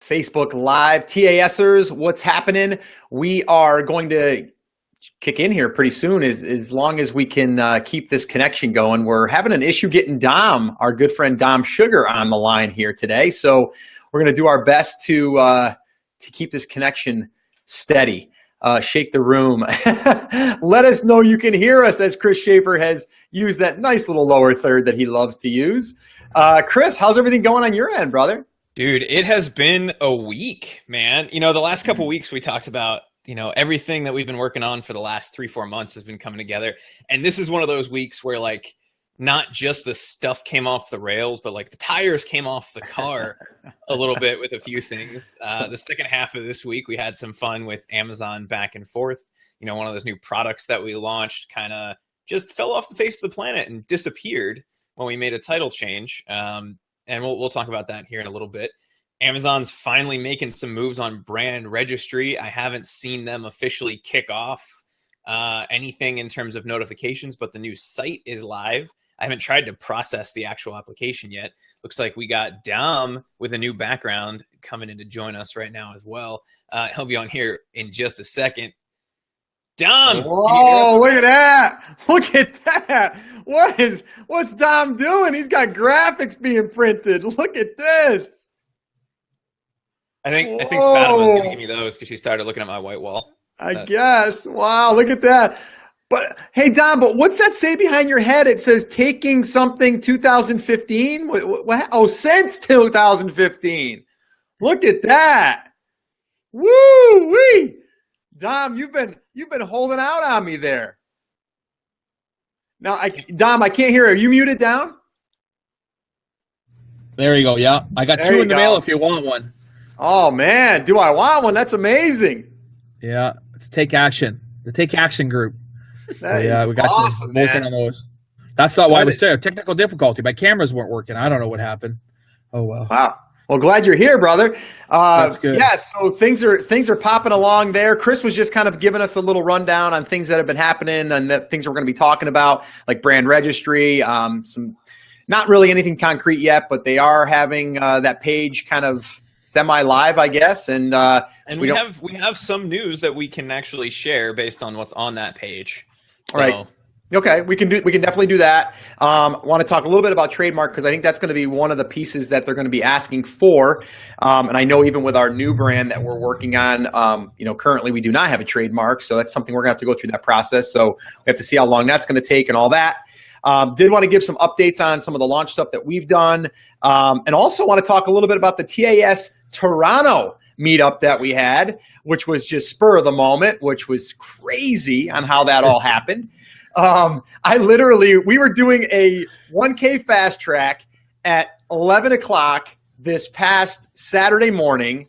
Facebook Live. TASers, what's happening? We are going to kick in here pretty soon as long as we can keep this connection going. We're having an issue getting Dom, our good friend Dom Sugar, on the line here today. So we're going to do our best to keep this connection steady. Shake the room. Let us know you can hear us, as Chris Shaffer has used that nice little lower third that he loves to use. Chris, how's everything going on your end, brother? Dude, it has been a week, man. You know, the last couple of weeks we talked about, you know, everything that we've been working on for the last 3-4 months has been coming together. And this is one of those weeks where, like, not just the stuff came off the rails, but like the tires came off the car a little bit with a few things. The second half of this week, we had some fun with Amazon back and forth. You know, one of those new products that we launched kind of just fell off the face of the planet and disappeared when we made a title change. And we'll talk about that here in a little bit. Amazon's finally making some moves on brand registry. I haven't seen them officially kick off anything in terms of notifications, but the new site is live. I haven't tried to process the actual application yet. Looks like we got Dom with a new background coming in to join us right now as well. He'll be on here in just a second. Dom! Whoa, look at that. Look at that. What's Dom doing? He's got graphics being printed. Look at this. I think Fatima's gonna give me those because she started looking at my white wall. I guess. Wow, look at that. But hey, Dom, but what's that say behind your head? It says taking something 2015. What? Oh, since 2015. Look at that. Woo wee. Dom, you've been holding out on me there. Now, Dom, I can't hear. Are you muted down? There you go. Yeah, I got two in the mail if you want one. Oh man, do I want one? That's amazing. Yeah, it's Take Action. The Take Action group. Yeah, we got awesome, working on those. That's not why I was there. Technical difficulty. My cameras weren't working. I don't know what happened. Oh well. Wow. Well, glad you're here, brother. That's good. Yeah, so things are popping along there. Chris was just kind of giving us a little rundown on things that have been happening and the things we're going to be talking about, like brand registry. Some, not really anything concrete yet, but they are having that page kind of semi-live, I guess, and we have some news that we can actually share based on what's on that page. All right. Okay, we can definitely do that. Want to talk a little bit about trademark because I think that's going to be one of the pieces that they're going to be asking for. And I know even with our new brand that we're working on, you know, currently we do not have a trademark, so that's something we're going to have to go through that process. So we have to see how long that's going to take and all that. Did want to give some updates on some of the launch stuff that we've done, and also want to talk a little bit about the TAS Toronto meetup that we had, which was just spur of the moment, which was crazy on how that all happened. We were doing a 1K fast track at 11 o'clock this past Saturday morning.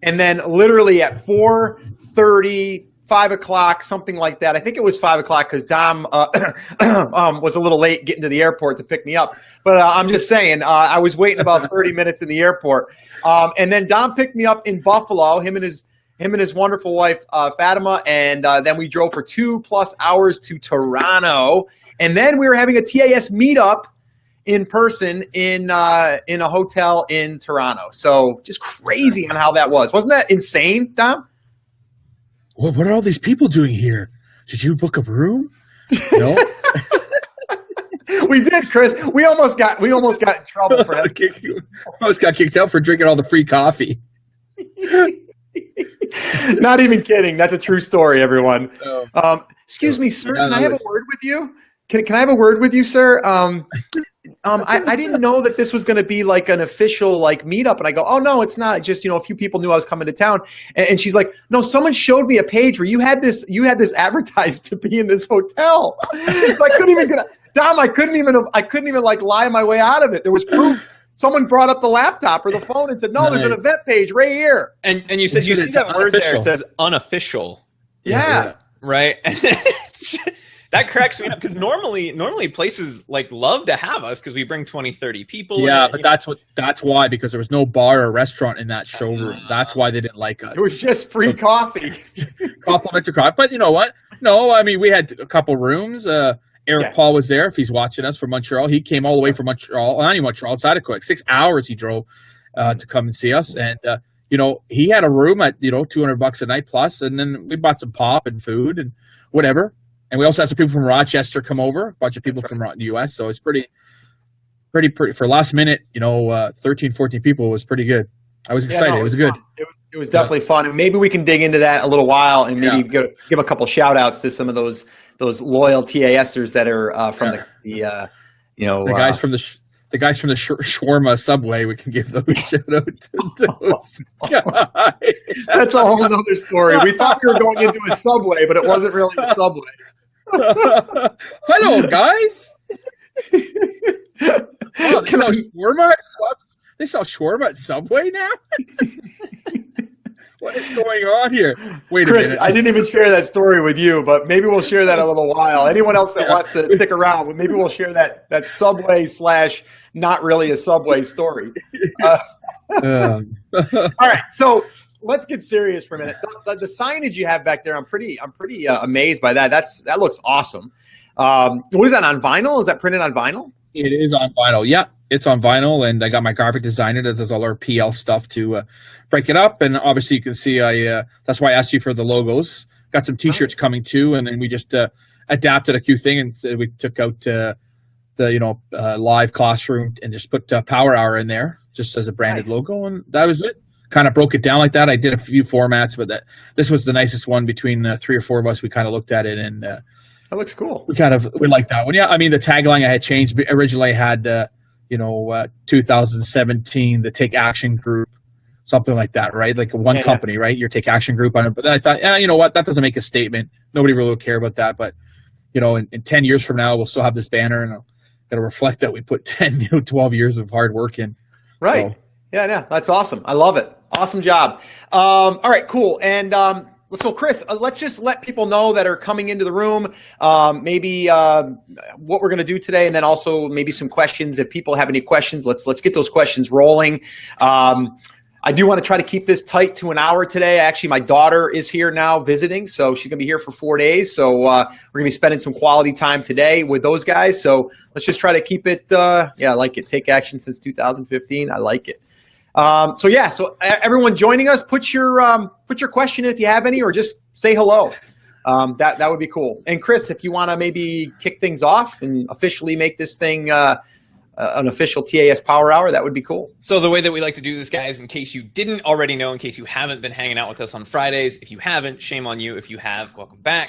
And then literally at 4:30, 5 o'clock, something like that. I think it was 5 o'clock because Dom was a little late getting to the airport to pick me up. But I'm just saying, I was waiting about 30 minutes in the airport. And then Dom picked me up in Buffalo, him and his wonderful wife, Fatima. And then we drove for 2+ hours to Toronto. And then we were having a TAS meetup in person in a hotel in Toronto. So just crazy on how that was. Wasn't that insane, Dom? What are all these people doing here? Did you book a room? No. We did, Chris. We almost got in trouble for that. Almost got kicked out for drinking all the free coffee. Not even kidding. That's a true story, everyone. Excuse me, sir. Can I have a word with you? Can I have a word with you, sir? I didn't know that this was going to be like an official like meetup. And I go, oh, no, it's not. Just, you know, a few people knew I was coming to town. And she's like, no, someone showed me a page where you had this advertised to be in this hotel. So I couldn't even get Dom, I couldn't even like lie my way out of it. There was proof. Someone brought up the laptop or the phone and said, no, there's an event page right here. And you said, you see that word there, it says unofficial. Yeah. Right. That cracks me up because normally places like love to have us because we bring 20, 30 people. Yeah, but that's why, because there was no bar or restaurant in that showroom. That's why they didn't like us. It was just free coffee. Complimentary coffee. But you know what? No, I mean, we had a couple rooms. Eric Paul was there. If he's watching us from Montreal, he came all the way from Montreal, not even Montreal, outside of Quebec. 6 hours he drove to come and see us. And he had a room at, $200 a night plus, and then we bought some pop and food and whatever. And we also had some people from Rochester come over, a bunch of people from the U.S. So it's pretty for last minute, 13, 14 people was pretty good. I was excited. No, it was good. It was definitely fun. And maybe we can dig into that a little while and maybe give a couple shout outs to some of those loyal TASers that are from the guys from the guys from the shawarma Subway. We can give those shout out to those guys. That's a whole other story. We thought we were going into a Subway, but it wasn't really a Subway. Hello, guys. Oh, they sell shawarma at Subway now? What is going on here? Wait Chris, a minute. I didn't even share that story with you, but maybe we'll share that in a little while. Anyone else that wants to stick around, maybe we'll share that Subway / not really a Subway story. All right, so let's get serious for a minute. The signage you have back there, I'm pretty amazed by that. That looks awesome. What is that, on vinyl? Is that printed on vinyl? It is on vinyl. Yeah, it's on vinyl, and I got my graphic designer that does all our PL stuff to break it up. And obviously, you can see that's why I asked you for the logos. Got some T-shirts coming too, and then we just adapted a few things, and we took out the live classroom and just put Power Hour in there just as a branded logo, and that was it. Kind of broke it down like that. I did a few formats, but this was the nicest one between 3 or 4 of us. We kind of looked at it, and that looks cool. We like that one. Yeah, I mean, the tagline I had changed. Originally, I had 2017, the Take Action Group, something like that, right? Like one company, right? Your Take Action Group on it. But then I thought, you know what? That doesn't make a statement. Nobody really will care about that. But in 10 years from now, we'll still have this banner, and it'll reflect that we put 10, 12 years of hard work in. Right. So. Yeah, that's awesome. I love it. Awesome job. All right, cool. And so, Chris, let's just let people know that are coming into the room, maybe what we're going to do today, and then also maybe some questions. If people have any questions, let's get those questions rolling. I do want to try to keep this tight to an hour today. Actually, my daughter is here now visiting, so she's going to be here for 4 days. So we're going to be spending some quality time today with those guys. So let's just try to keep it, I like it. Take action since 2015. I like it. So everyone joining us, put your question in if you have any, or just say hello. That would be cool. And Chris, if you want to maybe kick things off and officially make this thing an official TAS Power Hour, that would be cool. So the way that we like to do this, guys, in case you didn't already know, in case you haven't been hanging out with us on Fridays, if you haven't, shame on you. If you have, welcome back.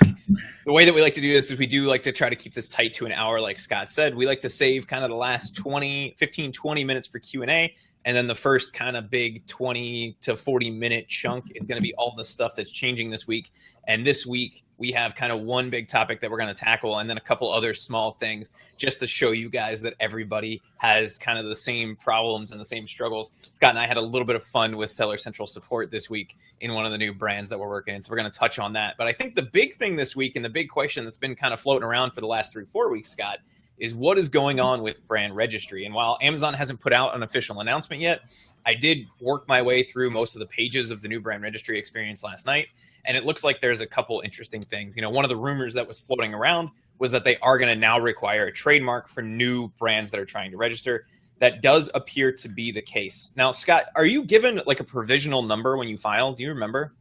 The way that we like to do this is we do like to try to keep this tight to an hour, like Scott said. We like to save kind of the last 15, 20 minutes for Q&A. And then the first kind of big 20 to 40 minute chunk is going to be all the stuff that's changing this week. And this week we have kind of one big topic that we're going to tackle, and then a couple other small things just to show you guys that everybody has kind of the same problems and the same struggles. Scott and I had a little bit of fun with Seller Central support this week in one of the new brands that we're working in. So we're going to touch on that. But I think the big thing this week, and the big question that's been kind of floating around for the last 3-4 weeks, Scott, is what is going on with brand registry. And while Amazon hasn't put out an official announcement yet, I did work my way through most of the pages of the new brand registry experience last night. And it looks like there's a couple interesting things. One of the rumors that was floating around was that they are going to now require a trademark for new brands that are trying to register. That does appear to be the case. Now, Scott, are you given like a provisional number when you file? Do you remember?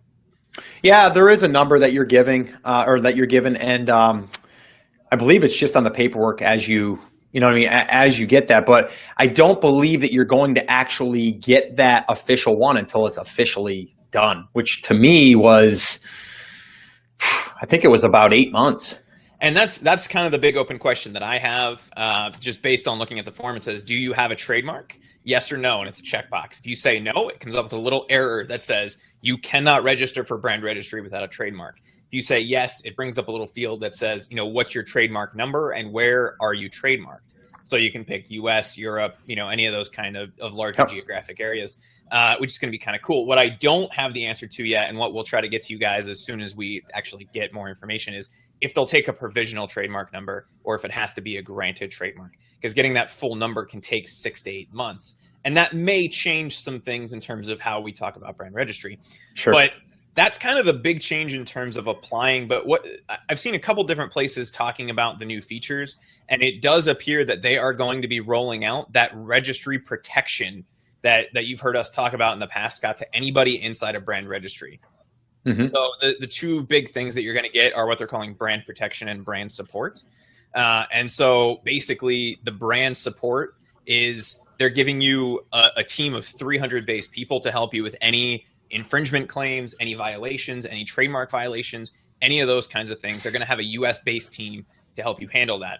Yeah, there is a number that you're giving and I believe it's just on the paperwork as you get that. But I don't believe that you're going to actually get that official one until it's officially done, which to me was, I think it was about 8 months. And that's kind of the big open question that I have, just based on looking at the form. It says, do you have a trademark? Yes or no, and it's a checkbox. If you say no, it comes up with a little error that says you cannot register for brand registry without a trademark. If you say yes, it brings up a little field that says, what's your trademark number and where are you trademarked? So you can pick US, Europe, any of those kind of larger geographic areas, which is going to be kind of cool. What I don't have the answer to yet, and what we'll try to get to you guys as soon as we actually get more information, is if they'll take a provisional trademark number or if it has to be a granted trademark, because getting that full number can take 6 to 8 months. And that may change some things in terms of how we talk about brand registry. Sure. But that's kind of a big change in terms of applying. But what I've seen a couple different places talking about the new features, and it does appear that they are going to be rolling out that registry protection that you've heard us talk about in the past, Scott, to anybody inside a brand registry. Mm-hmm. So the two big things that you're going to get are what they're calling brand protection and brand support. And so basically the brand support is they're giving you a team of 300 base people to help you with any infringement claims, any violations, any trademark violations, any of those kinds of things. They're going to have a US based team to help you handle that.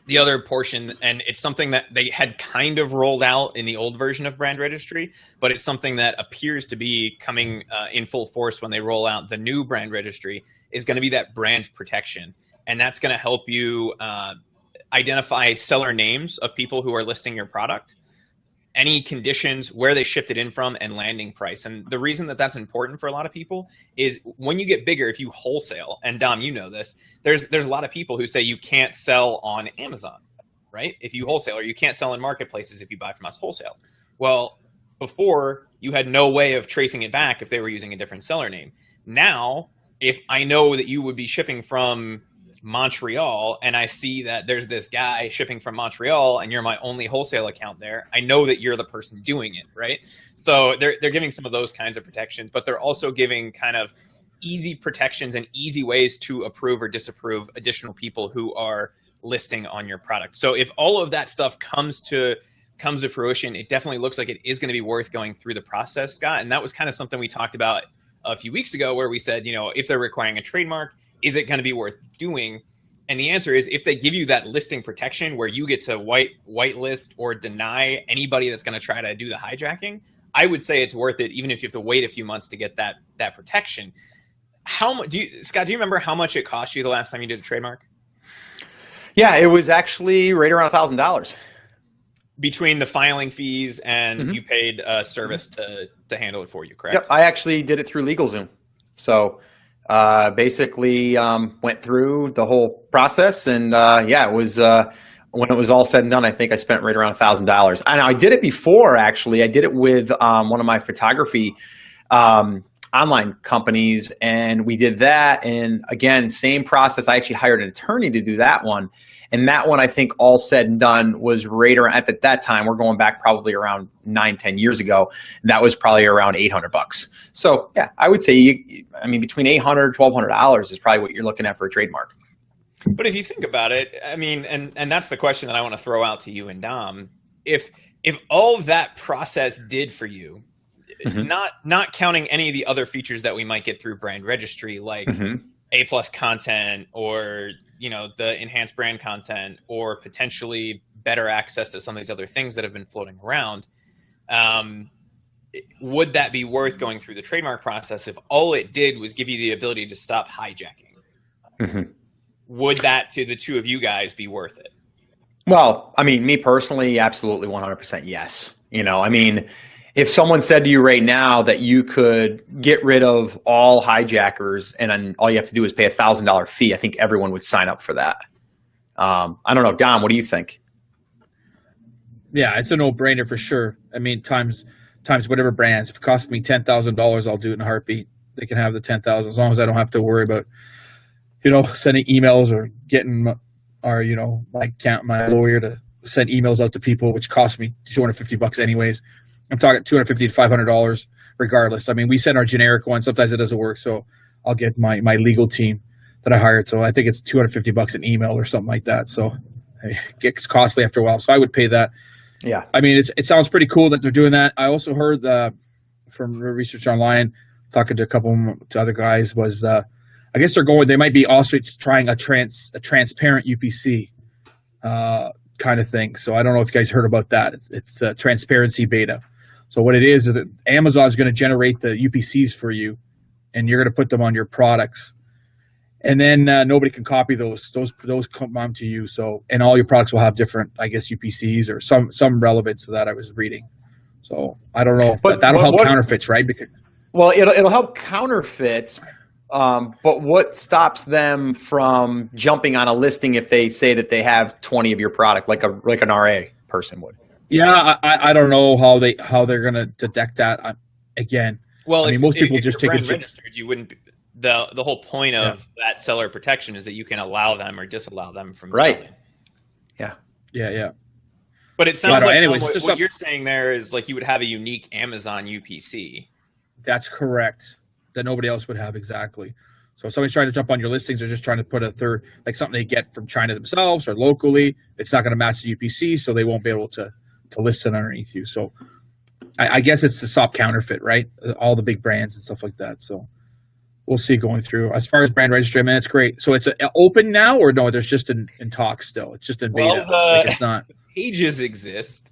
The other portion, and it's something that they had kind of rolled out in the old version of brand registry, but it's something that appears to be coming in full force when they roll out the new brand registry, is going to be that brand protection. And that's going to help you identify seller names of people who are listing your product, any conditions, where they shipped it in from, and landing price. And the reason that that's important for a lot of people is when you get bigger, if you wholesale, and Dom, you know this, there's a lot of people who say you can't sell on Amazon, right? If you wholesale, or you can't sell in marketplaces if you buy from us wholesale. Well, before you had no way of tracing it back if they were using a different seller name. Now, if I know that you would be shipping from Montreal and I see that there's this guy shipping from Montreal and you're my only wholesale account there, I know that you're the person doing it, right? So they're giving some of those kinds of protections, but they're also giving kind of easy protections and easy ways to approve or disapprove additional people who are listing on your product. So if all of that stuff comes to fruition, it definitely looks like it is going to be worth going through the process, Scott. And that was kind of something we talked about a few weeks ago, where we said, if they're requiring a trademark, is it going to be worth doing? And the answer is, if they give you that listing protection where you get to whitelist or deny anybody that's going to try to do the hijacking, I would say it's worth it, even if you have to wait a few months to get that protection. How much Scott, do you remember how much it cost you the last time you did a trademark? Yeah, it was actually right around $1,000. Between the filing fees and you paid a service to handle it for you, correct? Yep, I actually did it through LegalZoom. So basically went through the whole process, and it was when it was all said and done, I think I spent right around $1,000. And I did it before, actually. I did it with one of my photography online companies, and we did that. And again, same process. I actually hired an attorney to do that one. And that one, I think, all said and done, was right around, at that time, we're going back probably around 9-10 years ago. That was probably around $800. So yeah, I would say, between $800 $1,200 is probably what you're looking at for a trademark. But if you think about it, and that's the question that I want to throw out to you and Dom. If all that process did for you, not counting any of the other features that we might get through brand registry, like A+ content, or the enhanced brand content, or potentially better access to some of these other things that have been floating around, would that be worth going through the trademark process if all it did was give you the ability to stop hijacking? Would that, to the two of you guys, be worth it? Well, me personally, absolutely 100% yes. If someone said to you right now that you could get rid of all hijackers and then all you have to do is pay $1,000 fee, I think everyone would sign up for that. I don't know, Don, what do you think? Yeah, it's a no-brainer for sure. Times whatever brands. If it costs me $10,000, I'll do it in a heartbeat. They can have the $10,000 as long as I don't have to worry about, sending emails or getting my lawyer to send emails out to people, which cost me $250 anyways. I'm talking $250 to $500 regardless. We send our generic one. Sometimes it doesn't work, so I'll get my legal team that I hired. So I think it's $250 an email or something like that. So it gets costly after a while. So I would pay that. Yeah. It sounds pretty cool that they're doing that. I also heard from research online, talking to a couple to other guys, was I guess they might be also trying a transparent UPC kind of thing. So I don't know if you guys heard about that. It's a transparency beta. So what it is that Amazon is going to generate the UPCs for you, and you're going to put them on your products, and then nobody can copy those. Those come onto you. So, and all your products will have different, I guess, UPCs or some relevance to that I was reading. So I don't know, but that'll help counterfeits, right? Well, it'll help counterfeits. But what stops them from jumping on a listing if they say that they have 20 of your product, like an RA person would? Yeah, I don't know how they're going to detect that. Again, well, most people just take it registered. You wouldn't. The whole point of that seller protection is that you can allow them or disallow them from selling. Yeah. But it sounds no, like anyways, Tom, what you're saying there is like you would have a unique Amazon UPC. That's correct. That nobody else would have, exactly. So if somebody's trying to jump on your listings or just trying to put a third, like something they get from China themselves or locally, it's not going to match the UPC, so they won't be able to list it underneath you. So I guess it's to stop counterfeit, right? All the big brands and stuff like that. So we'll see going through. As far as brand registry, man, it's great. So it's open now, or no? There's just in talks still. It's just in beta. Well, it's not. Pages exist.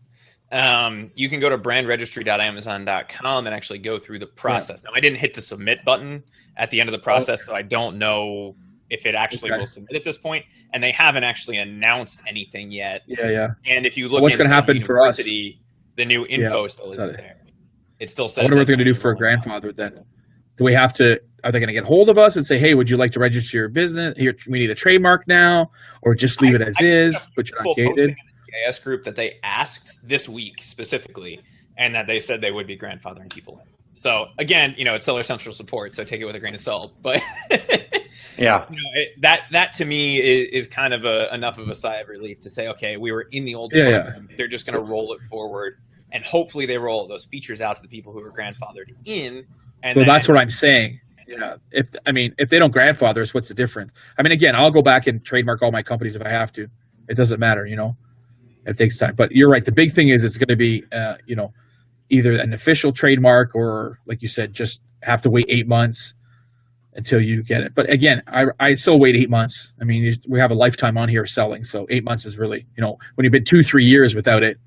You can go to brandregistry.amazon.com and actually go through the process. Now, I didn't hit the submit button at the end of the process, so I don't know if it actually will submit at this point. And they haven't actually announced anything yet. Yeah. And if you look, what's going to happen for us? The new info still isn't there. It still says. I wonder what they're going to do for a grandfather then. Do we have to? Are they going to get hold of us and say, "Hey, would you like to register your business? Here, we need a trademark now," or just leave it as is, but you're not gated? TAS group that they asked this week specifically, and that they said they would be grandfathering people in. So again, it's Seller Central support, so take it with a grain of salt. But yeah, that to me is kind of enough of a sigh of relief to say, okay, we were in the old program. They're just going to roll it forward, and hopefully they roll those features out to the people who are grandfathered in. And well, that's what I'm saying. Yeah, if they don't grandfather us, what's the difference? I mean, again, I'll go back and trademark all my companies if I have to. It doesn't matter, It takes time, but you're right. The big thing is it's going to be, either an official trademark or, like you said, just have to wait 8 months until you get it. But again, I still wait 8 months. I mean, we have a lifetime on here selling, so 8 months is really, when you've been 2-3 years without it,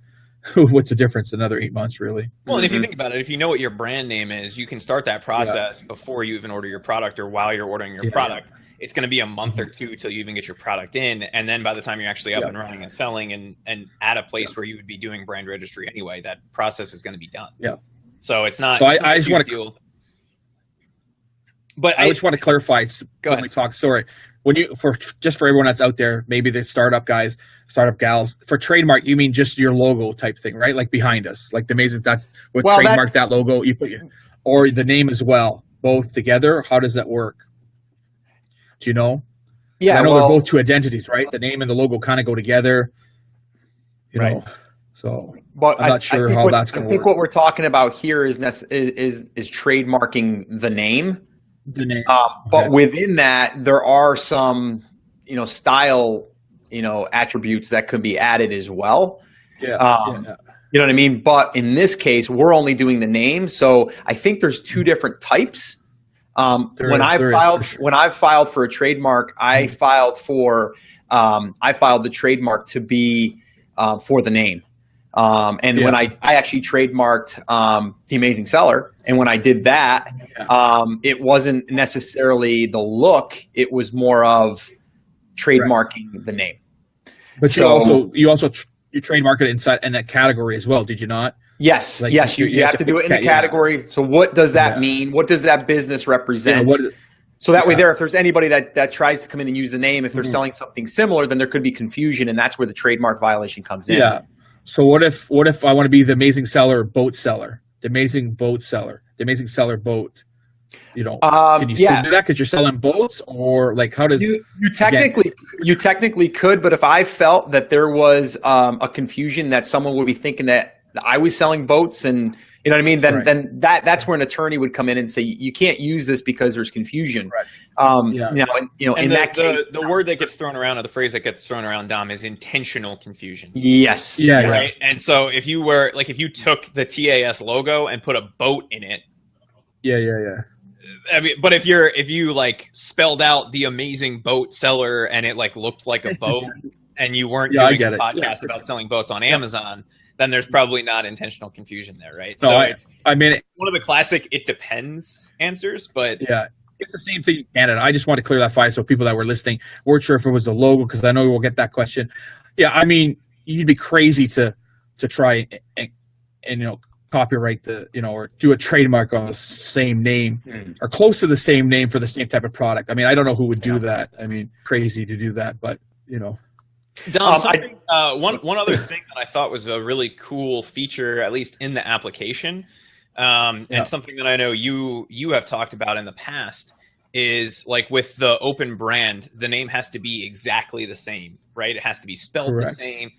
what's the difference? Another 8 months, really. Well, and if you think about it, if you know what your brand name is, you can start that process before you even order your product or while you're ordering your product. It's going to be a month or two till you even get your product in. And then by the time you're actually up and running and selling and at a place where you would be doing brand registry anyway, that process is going to be done. Yeah. So it's not. So I just want to. But I just want to clarify. Go ahead. Sorry. For everyone that's out there, maybe the startup guys, startup gals, for trademark, you mean just your logo type thing, right? Like behind us, like the amazing. That's what trademark that logo. You put or the name as well, both together. How does that work? Do you know? Yeah, I know they're both two identities, right? The name and the logo kind of go together. You know, so but I'm not sure how that's going to work. I think what we're talking about here is trademarking the name. The name. But within that, there are some, style, attributes that could be added as well. Yeah. You know what I mean? But in this case, we're only doing the name. So I think there's two different types. When I filed for a trademark, I filed the trademark to be for the name. When I actually trademarked The Amazing Seller, and when I did that, it wasn't necessarily the look; it was more of trademarking the name. But you also trademarked it inside in that category as well, did you not? Yes, yes, you have to do it in the category. So what does that mean? What does that business represent? So that way if there's anybody that tries to come in and use the name, if they're selling something similar, then there could be confusion, and that's where the trademark violation comes in. Yeah. So what if I want to be the Amazing Seller boat seller, the Amazing Boat Seller, the Amazing Seller boat? Can you still do that because you're selling boats, or like how does you technically could? But if I felt that there was a confusion that someone would be thinking that I was selling boats, and you know what I mean, then that's where an attorney would come in and say you can't use this because there's confusion. Right. In that case, the word that gets thrown around, or the phrase that gets thrown around, Dom, is intentional confusion. Yes. Yeah. Right. And so if you took the TAS logo and put a boat in it. Yeah. I mean, but if you like spelled out The Amazing Boat Seller and it like looked like a boat and you weren't doing a podcast about selling boats on Amazon, then there's probably not intentional confusion there, right? No, so it's one of the classic "it depends" answers, but it's the same thing in Canada. I just want to clear that file so people that were listening weren't sure if it was the logo, because I know we'll get that question. Yeah, I mean, you'd be crazy to try and copyright or do a trademark on the same name or close to the same name for the same type of product. I mean, I don't know who would do that. I mean, crazy to do that, but Dom, one other thing that I thought was a really cool feature, at least in the application, and something that I know you have talked about in the past, is like with the open brand, the name has to be exactly the same, right? It has to be spelled the same.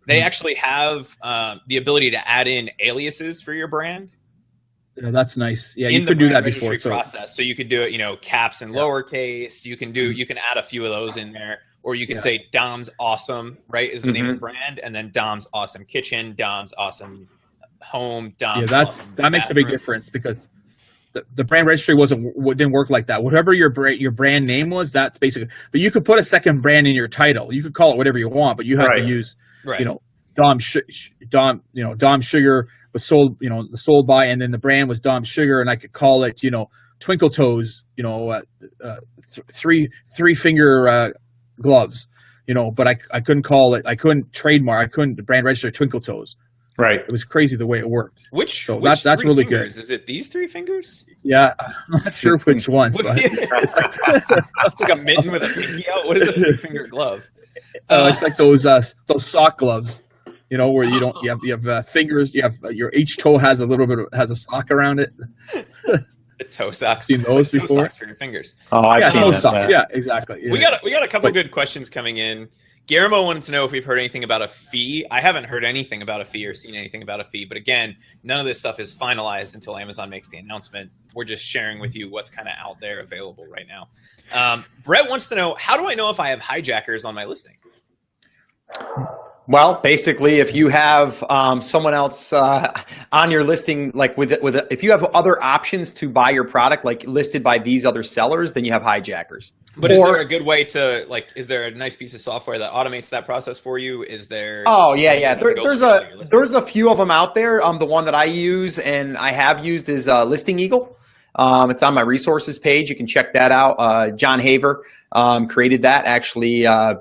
they actually have the ability to add in aliases for your brand. Yeah, that's nice. Yeah, in you the could do brand that before. registry process. So you could do it, you know, caps and lowercase. You can do, you can add a few of those in there, or you can say Dom's Awesome, right? Is the name of the brand, and then Dom's Awesome Kitchen, Dom's Awesome Home, Dom's Awesome that makes a big Bathroom. difference, because the brand registry didn't work like that. Whatever your brand name was, that's basically. But you could put a second brand in your title. You could call it whatever you want, but you have to use, you know, Dom, you know, Dom Sugar was sold, you know, sold by, and then the brand was Dom Sugar, and I could call it, you know, Twinkle Toes, you know, three finger gloves, you know, but I couldn't call it, I couldn't trademark, I couldn't brand register Twinkle Toes. Right. It was crazy the way it worked. Which that's three really fingers? good. Is it these three fingers? Yeah, I'm not sure which ones, but it's like a mitten with a pinky out. What is a three-finger glove? It's like those sock gloves, you know, where you don't you have fingers. You have each toe has a little bit has a sock around it. The toe socks. Seen those toe before? socks for your fingers. Oh, I've seen toe that. socks. Yeah, exactly. Yeah. We got a couple good questions coming in. Guillermo wanted to know if we've heard anything about a fee. I haven't heard anything about a fee or seen anything about a fee. But again, none of this stuff is finalized until Amazon makes the announcement. We're just sharing with you what's kind of out there available right now. Brett wants to know, how do I know if I have hijackers on my listing? Well, basically, if you have someone else on your listing, like if you have other options to buy your product, like listed by these other sellers, then you have hijackers. But is there a good way to, like, is there a nice piece of software that automates that process for you? Is there? Oh, yeah. There's a few of them out there. The one that I use and I have used is Listing Eagle. It's on my resources page. You can check that out. John Haver created that. Actually, I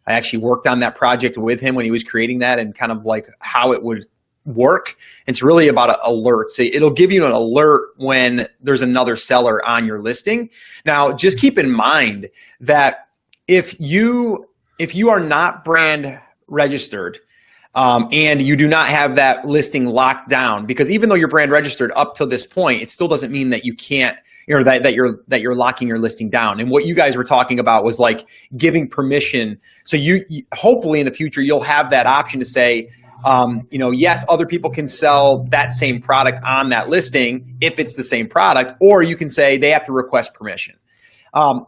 actually worked on that project with him when he was creating that, and kind of like how it would work. It's really about alerts. So it'll give you an alert when there's another seller on your listing. Now, just keep in mind that if you are not brand registered and you do not have that listing locked down, because even though you're brand registered up to this point, it still doesn't mean that you can't, you know, that you're locking your listing down. And what you guys were talking about was like giving permission. So you hopefully in the future you'll have that option to say, you know, yes, other people can sell that same product on that listing if it's the same product, or you can say they have to request permission.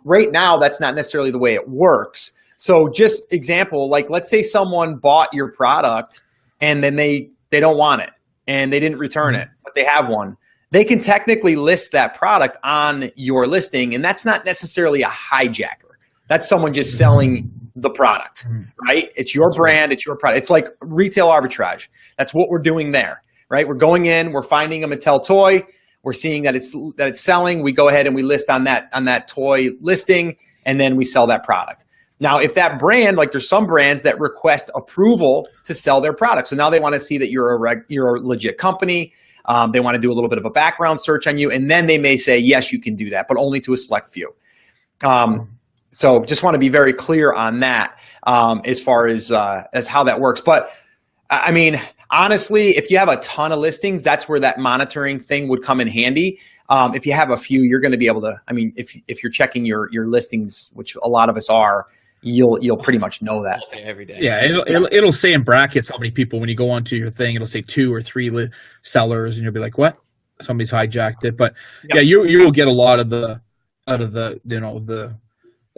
Right now, that's not necessarily the way it works. So just example, like let's say someone bought your product and then they don't want it and they didn't return it, but they have one. They can technically list that product on your listing, and that's not necessarily a hijacker. That's someone just selling the product, right? It's your brand, it's your product. It's like retail arbitrage. That's what we're doing there, right? We're going in, we're finding a Mattel toy, we're seeing that it's selling. We go ahead and we list on that toy listing, and then we sell that product. Now, if that brand, like there's some brands that request approval to sell their product, so now they want to see that you're a legit company. They want to do a little bit of a background search on you, and then they may say, yes, you can do that, but only to a select few. So just want to be very clear on that as far as how that works. But I mean, honestly, if you have a ton of listings, that's where that monitoring thing would come in handy. If you have a few, you're going to be able to, I mean, if you're checking your listings, which a lot of us are, you'll pretty much know that every day. Yeah, it'll say in brackets how many people, when you go onto your thing, it'll say 2 or 3 sellers, and you'll be like, what? Somebody's hijacked it. But yeah, you will get a lot of the you know, the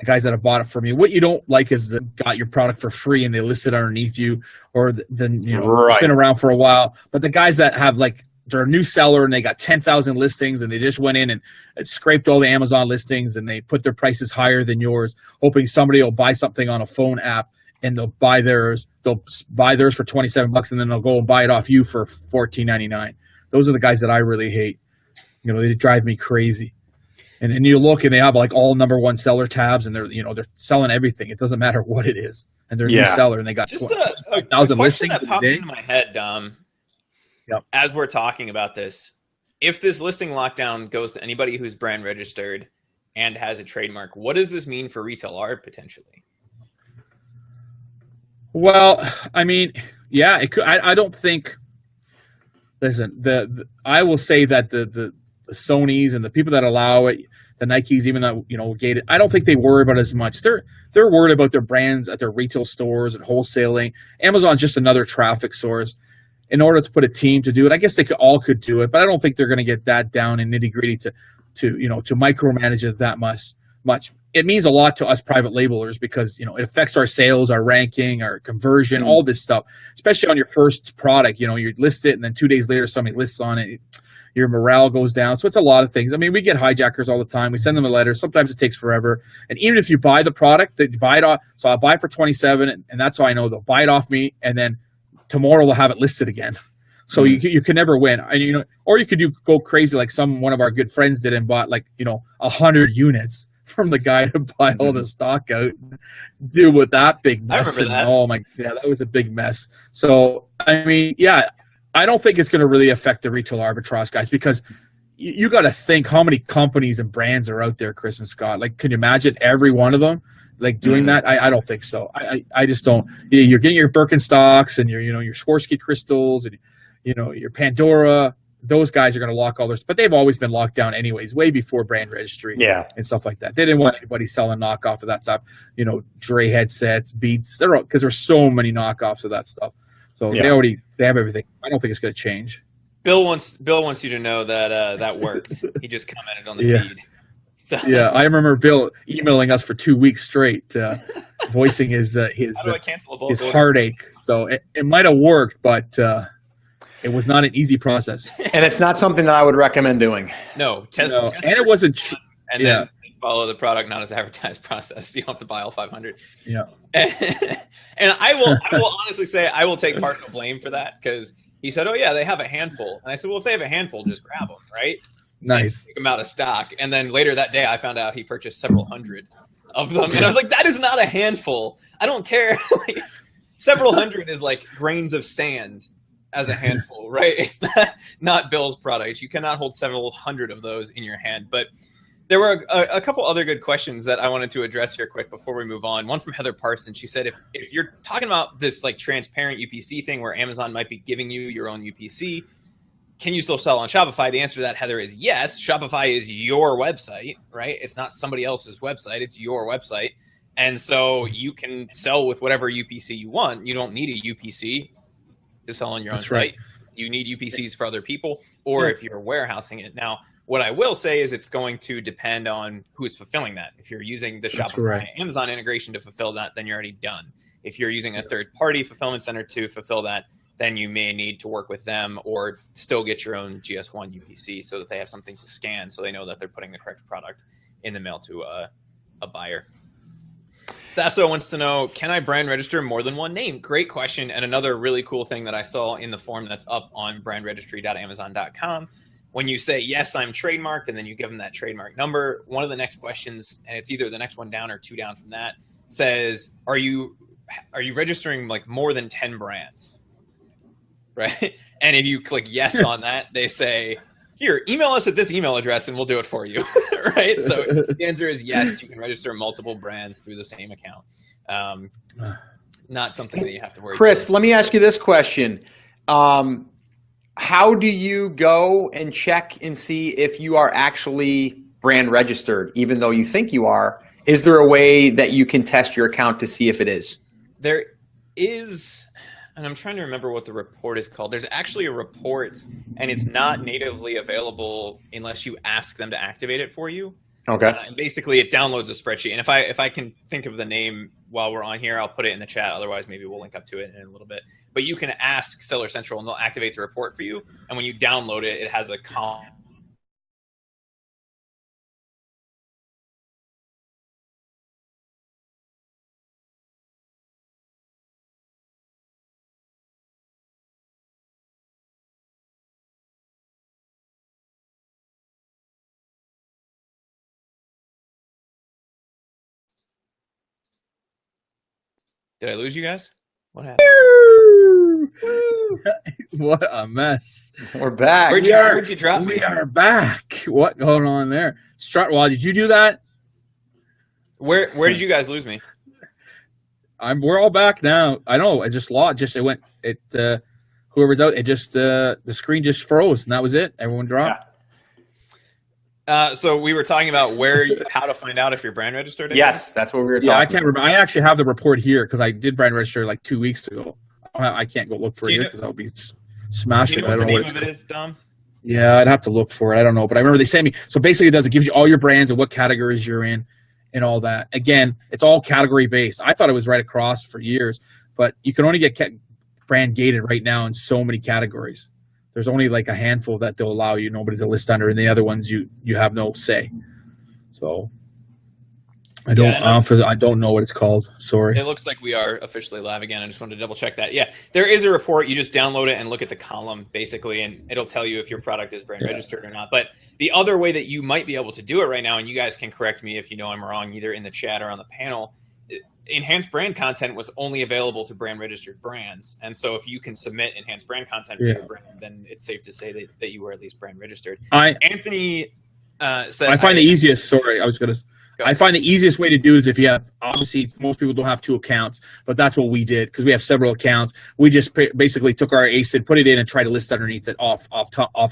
guys that have bought it from you. What you don't like is that got your product for free and they listed underneath you, or then, you know, it's been around for a while. But the guys that have, like, they're a new seller and they got 10,000 listings and they just went in and scraped all the Amazon listings and they put their prices higher than yours, hoping somebody will buy something on a phone app, and they'll buy theirs for $27 and then they'll go and buy it off you for $14.99. Those are the guys that I really hate. You know, they drive me crazy. And then you look and they have like all #1 seller tabs, and they're selling everything. It doesn't matter what it is. And they're a new seller and they got just 1,000 listings. That popped into my head, Dom. Yep. As we're talking about this, if this listing lockdown goes to anybody who's brand registered and has a trademark, what does this mean for retail art potentially? Well, I mean, yeah, it could. I don't think. Listen, I will say that the Sonys and the people that allow it, the Nikes, even that, you know, gated. I don't think they worry about it as much. They're worried about their brands at their retail stores and wholesaling. Amazon's just another traffic source. In order to put a team to do it, I guess they all could do it, but I don't think they're going to get that down and nitty gritty to micromanage it that much. It means a lot to us private labelers because, you know, it affects our sales, our ranking, our conversion, all this stuff, especially on your first product. You know, you list it and then 2 days later somebody lists on it. Your morale goes down. So it's a lot of things. I mean, we get hijackers all the time. We send them a letter. Sometimes it takes forever. And even if you buy the product, they buy it off. So I'll buy it for $27, and that's how I know they'll buy it off me. And then tomorrow we'll have it listed again. So you can never win. And, you know, or you could go crazy like one of our good friends did and bought 100 units from the guy to buy all the stock out. Deal with that big mess. I remember that. Oh my, yeah, that was a big mess. So I mean, yeah, I don't think it's going to really affect the retail arbitrage, guys, because you got to think how many companies and brands are out there, Chris and Scott. Like, can you imagine every one of them doing that? I don't think so. I just don't. You're getting your Birkenstocks and your Swarovski crystals and your Pandora. Those guys are going to lock all theirs, but they've always been locked down anyways, way before brand registry and stuff like that. They didn't want anybody selling knockoff of that stuff, Dre headsets, Beats. Because there's so many knockoffs of that stuff. So they have everything. I don't think it's going to change. Bill wants you to know that that worked. He just commented on the feed. So. Yeah, I remember Bill emailing us for 2 weeks straight, voicing his heartache. So it might have worked, but it was not an easy process. And it's not something that I would recommend doing. No, test and it wasn't. Then follow the product not as advertised process. You don't have to buy all 500. Yeah. And I will honestly say I will take partial blame for that because he said, "Oh yeah, they have a handful," and I said, "Well, if they have a handful, just grab them, right?" Nice. Take them out of stock, and then later that day, I found out he purchased several hundred of them, and I was like, "That is not a handful. I don't care." Several hundred is like grains of sand as a handful, right? It's not Bill's product. You cannot hold several hundred of those in your hand, but. There were a couple other good questions that I wanted to address here quick before we move on. One from Heather Parsons. She said, if you're talking about this like transparent UPC thing where Amazon might be giving you your own UPC, can you still sell on Shopify? The answer to that, Heather, is yes. Shopify is your website, right? It's not somebody else's website. It's your website. And so you can sell with whatever UPC you want. You don't need a UPC to sell on your own site. You need UPCs for other people or if you're warehousing it. Now, what I will say is it's going to depend on who is fulfilling that. If you're using the Shopify Amazon integration to fulfill that, then you're already done. If you're using a third-party fulfillment center to fulfill that, then you may need to work with them or still get your own GS1 UPC so that they have something to scan so they know that they're putting the correct product in the mail to a buyer. Sasso wants to know, can I brand register more than one name? Great question. And another really cool thing that I saw in the form that's up on brandregistry.amazon.com. When you say, yes, I'm trademarked, and then you give them that trademark number, one of the next questions, and it's either the next one down or two down from that, says, are you registering like more than 10 brands? Right? And if you click yes on that, they say, here, email us at this email address and we'll do it for you. Right? So the answer is yes, you can register multiple brands through the same account. Not something that you have to worry about. Chris, let me ask you this question. How do you go and check and see if you are actually brand registered, even though you think you are? Is there a way that you can test your account to see if it is? There is, and I'm trying to remember what the report is called. There's actually a report, and it's not natively available unless you ask them to activate it for you. Okay. And basically, it downloads a spreadsheet. And if I can think of the name while we're on here, I'll put it in the chat. Otherwise, maybe we'll link up to it in a little bit. But you can ask Seller Central, and they'll activate the report for you. And when you download it, it has a column. Did I lose you guys? What happened? What a mess. We're back. Where'd you drop me? We are back. What going on there? Strutwall, did you do that? Where did you guys lose me? We're all back now. I know. I just lost. Whoever's out. It just the screen just froze, and that was it. Everyone dropped. So we were talking about how to find out if you're brand registered. Yes, that's what we were talking. Yeah, I can't remember. I actually have the report here because I did brand register like 2 weeks ago. I can't go look for it here because I'll be smashing. Do you know what the name of it is, Dom? Yeah, I'd have to look for it. I don't know, but I remember they sent me. So basically, it gives you all your brands and what categories you're in, and all that. Again, it's all category based. I thought it was right across for years, but you can only get brand gated right now in so many categories. There's only like a handful that they'll allow you nobody to list under, and the other ones you have no say. So I don't know what it's called. Sorry. It looks like we are officially live again. I just wanted to double check that. Yeah, there is a report. You just download it and look at the column basically, and it'll tell you if your product is brand registered or not. But the other way that you might be able to do it right now, and you guys can correct me if you know I'm wrong, either in the chat or on the panel, enhanced brand content was only available to brand registered brands. And so if you can submit enhanced brand content for your brand, then it's safe to say that you were at least brand registered. Anthony said, I find the easiest, I find the easiest way to do is if you have, obviously most people don't have 2 accounts, but that's what we did because we have several accounts. We just basically took our ASIN, put it in, and tried to list underneath it off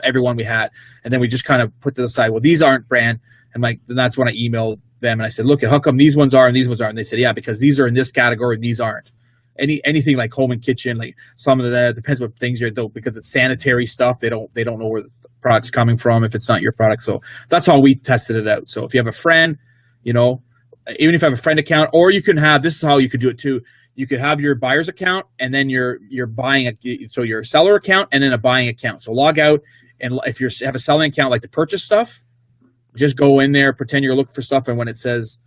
everyone we had, and then we just kind of put to the side. Well, these aren't brand, and then that's when I emailed them and I said, look, how come these ones are and these ones aren't? And they said, yeah, because these are in this category and these aren't. Anything like home and kitchen, like some of that depends what things you're though, because it's sanitary stuff. They don't know where the product's coming from if it's not your product. So that's how we tested it out. So if you have a friend, even if you have a friend account, or you can have, this is how you could do it too. You could have your buyer's account and then your buying, so your seller account and then a buying account. So log out, and if you have a selling account like to purchase stuff, just go in there, pretend you're looking for stuff, and when it says,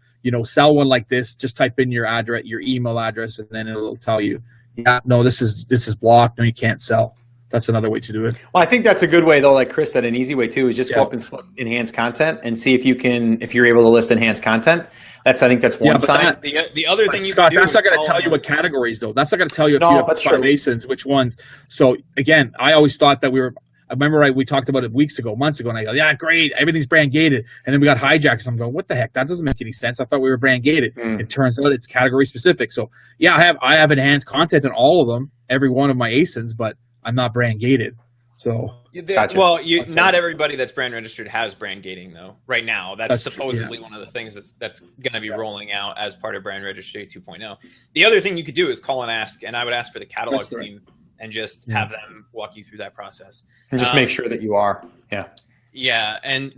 sell one like this, just type in your address, your email address, and then it'll tell you, yeah, no, this is blocked. No, you can't sell. That's another way to do it. Well, I think that's a good way though. Like Chris said, an easy way too is just go up and select enhanced content and see if you're able to list enhanced content. I think that's one sign. The other thing you Scott, can do that's not going to tell you what categories though. That's not going to tell you if No, you have that's five true. ASINs, which ones. So again, I always thought that I remember we talked about it months ago, and I go, yeah, great, everything's brand gated. And then we got hijacked. So I'm going, what the heck? That doesn't make any sense. I thought we were brand gated. It turns out it's category specific. So yeah, I have enhanced content in all of them, every one of my ASINs, but I'm not brand gated. So Gotcha. Well, not everybody that's brand registered has brand gating though. Right now, that's supposedly one of the things that's going to be rolling out as part of brand registry 2.0. The other thing you could do is call and ask, and I would ask for the catalog team and just have them walk you through that process. And just make sure that you are. Yeah. Yeah, and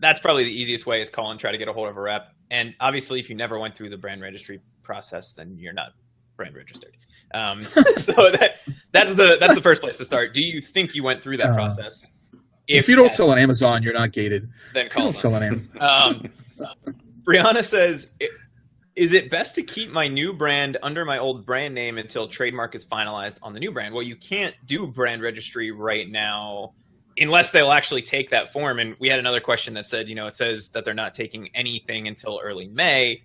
that's probably the easiest way is call and try to get a hold of a rep. And obviously, if you never went through the brand registry process, then you're not brand registered. So that's the first place to start. Do you think you went through that process? If you don't sell on Amazon, you're not gated. Then call. Don't sell on Amazon. Brianna says, is it best to keep my new brand under my old brand name until trademark is finalized on the new brand? Well, you can't do brand registry right now unless they'll actually take that form. And we had another question that said, it says that they're not taking anything until early May.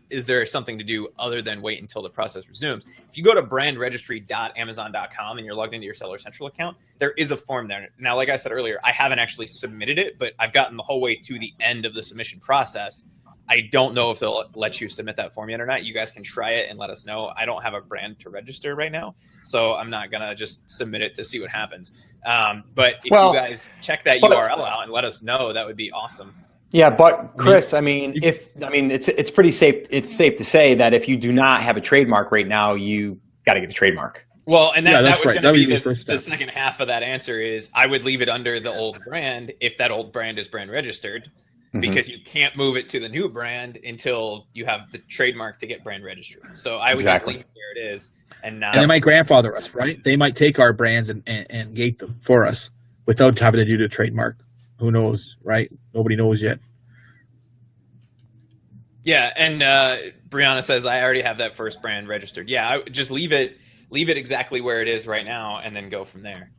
Is there something to do other than wait until the process resumes? If you go to brandregistry.amazon.com and you're logged into your Seller Central account, there is a form there. Now, like I said earlier, I haven't actually submitted it, but I've gotten the whole way to the end of the submission process. I don't know if they'll let you submit that form yet or not. You guys can try it and let us know. I don't have a brand to register right now, so I'm not going to just submit it to see what happens. But if you guys check that URL out and let us know, that would be awesome. Yeah, but Chris, it's pretty safe. It's safe to say that if you do not have a trademark right now, you got to get the trademark. Well, and that was going to be the second half of that answer is I would leave it under the old brand if that old brand is brand registered, because you can't move it to the new brand until you have the trademark to get brand registry. So I would just leave it where it is. And they might grandfather us, right? They might take our brands and gate them for us without having to do the trademark. Who knows, right? Nobody knows yet. Yeah, and Brianna says, I already have that first brand registered. Yeah, I would just leave it exactly where it is right now and then go from there.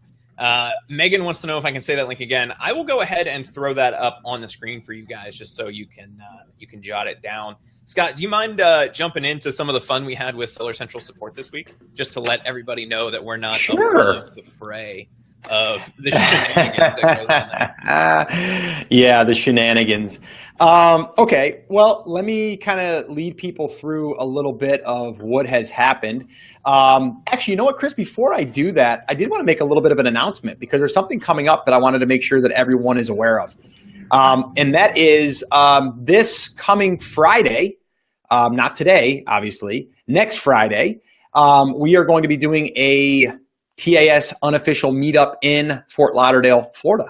Megan wants to know if I can say that link again. I will go ahead and throw that up on the screen for you guys just so you can jot it down. Scott, do you mind jumping into some of the fun we had with Seller Central support this week, just to let everybody know that we're not above the fray of the shenanigans that goes on there. Yeah, the shenanigans. Okay, well, let me kind of lead people through a little bit of what has happened. Actually, you know what, Chris, before I do that, I did want to make a little bit of an announcement because there's something coming up that I wanted to make sure that everyone is aware of. And that is this coming Friday, not today, obviously, next Friday, we are going to be doing a TAS unofficial meetup in Fort Lauderdale, Florida.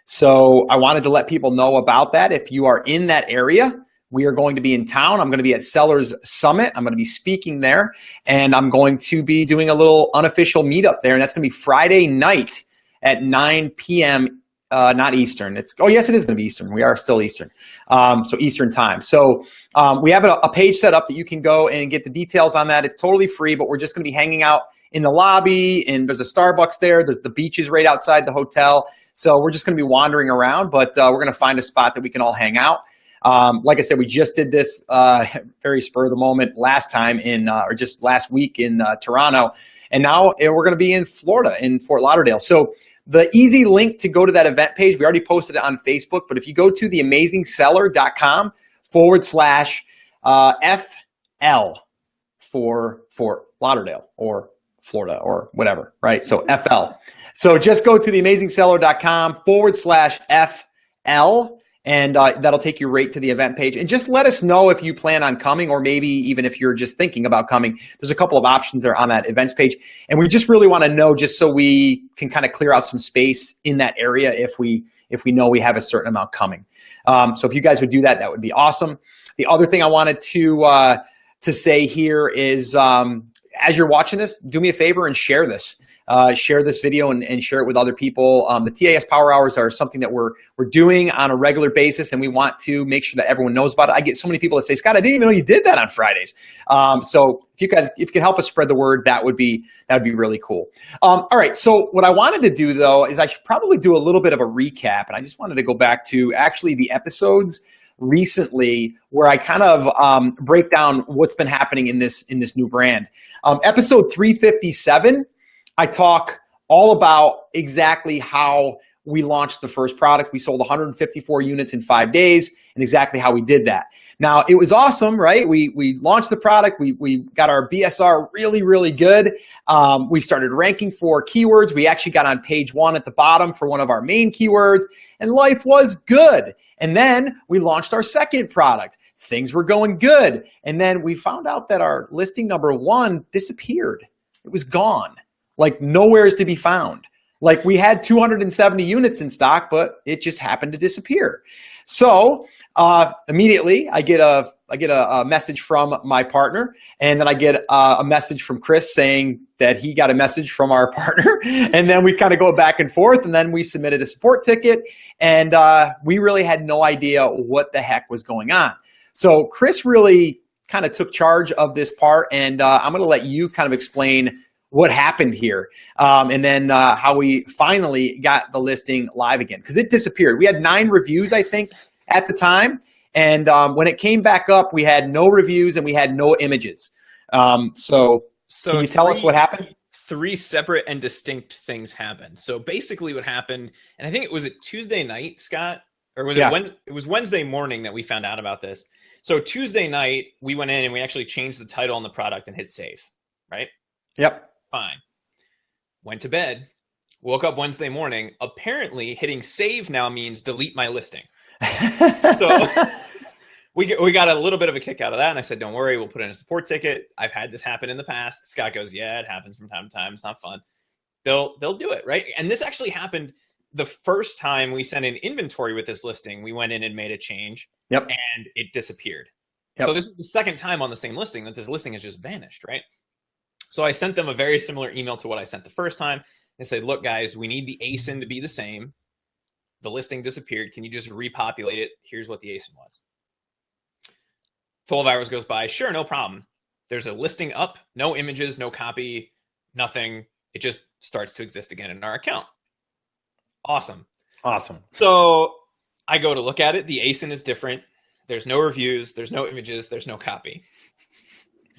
So I wanted to let people know about that. If you are in that area, we are going to be in town. I'm going to be at Sellers Summit. I'm going to be speaking there, and I'm going to be doing a little unofficial meetup there, and that's going to be Friday night at 9 p.m. Not Eastern. Yes, it is going to be Eastern. We are still Eastern. So Eastern time. So we have a page set up that you can go and get the details on that. It's totally free, but we're just going to be hanging out in the lobby, and there's a Starbucks there. There's the beaches right outside the hotel. So we're just going to be wandering around, but we're going to find a spot that we can all hang out. Like I said, we just did this very spur of the moment last time or just last week in Toronto. And now we're going to be in Florida, in Fort Lauderdale. So the easy link to go to that event page, we already posted it on Facebook, but if you go to theamazingseller.com/FL for Fort Lauderdale or Florida or whatever, right? So FL. So just go to theamazingseller.com/FL, and that'll take you right to the event page. And just let us know if you plan on coming, or maybe even if you're just thinking about coming. There's a couple of options there on that events page. And we just really want to know, just so we can kind of clear out some space in that area if we know we have a certain amount coming. So if you guys would do that, that would be awesome. The other thing I wanted to say here is, as you're watching this, do me a favor and share this. Share this video and share it with other people. The TAS Power Hours are something that we're doing on a regular basis, and we want to make sure that everyone knows about it. I get so many people that say, Scott, I didn't even know you did that on Fridays. So if you could help us spread the word, that would be really cool. All right, so what I wanted to do, though, is I should probably do a little bit of a recap, and I just wanted to go back to actually the episodes recently where I kind of break down what's been happening in this new brand. Episode 357, I talk all about exactly how we launched the first product. We sold 154 units in 5 days, and exactly how we did that. Now, it was awesome, right? We launched the product. We got our BSR really, really good. We started ranking for keywords. We actually got on page 1 at the bottom for one of our main keywords, and life was good. And then we launched our second product. Things were going good. And then we found out that our listing number 1 disappeared. It was gone. Like, nowhere is to be found. Like, we had 270 units in stock, but it just happened to disappear. So immediately I get a message from my partner, and then I get a message from Chris saying that he got a message from our partner, and then we kind of go back and forth, and then we submitted a support ticket, and we really had no idea what the heck was going on. So Chris really kind of took charge of this part, and I'm going to let you kind of explain what happened here, and then how we finally got the listing live again, because it disappeared. We had 9 reviews, I think, at the time, and when it came back up, we had no reviews and we had no images. So can you tell us what happened? 3 separate and distinct things happened. So basically what happened, and I think it was a Tuesday night, Scott, or was it was Wednesday morning that we found out about this. So Tuesday night, we went in and we actually changed the title on the product and hit save, right? Yep. Fine. Went to bed, woke up Wednesday morning. Apparently hitting save now means delete my listing. So we got a little bit of a kick out of that. And I said, don't worry, we'll put in a support ticket. I've had this happen in the past. Scott goes, yeah, it happens from time to time. It's not fun. They'll do it, right? And this actually happened the first time we sent in inventory with this listing. We went in and made a change. Yep. And it disappeared. Yep. So this is the second time on the same listing that this listing has just vanished, right? So I sent them a very similar email to what I sent the first time. I said, look, guys, we need the ASIN to be the same. The listing disappeared. Can you just repopulate it? Here's what the ASIN was. 12 hours goes by. Sure, no problem. There's a listing up, no images, no copy, nothing. It just starts to exist again in our account. Awesome. Awesome. So I go to look at it. The ASIN is different. There's no reviews. There's no images. There's no copy.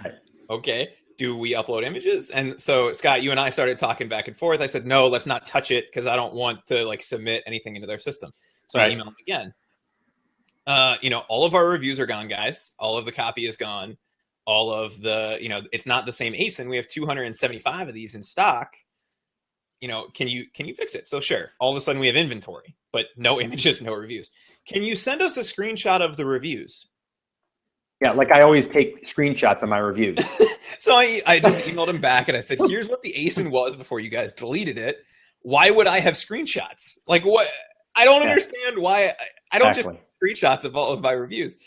Right. Okay. do we upload images? And so Scott, you and I started talking back and forth. I said, no, let's not touch it because I don't want to like submit anything into their system. So I emailed them again. All of our reviews are gone, guys. All of the copy is gone. All of the, it's not the same ASIN. We have 275 of these in stock. Can you fix it? So sure, all of a sudden we have inventory, but no images, no reviews. Can you send us a screenshot of the reviews? Yeah, like I always take screenshots of my reviews. So I just emailed him back and I said, here's what the ASIN was before you guys deleted it. Why would I have screenshots? Like what? I don't understand why I don't just screenshots of all of my reviews.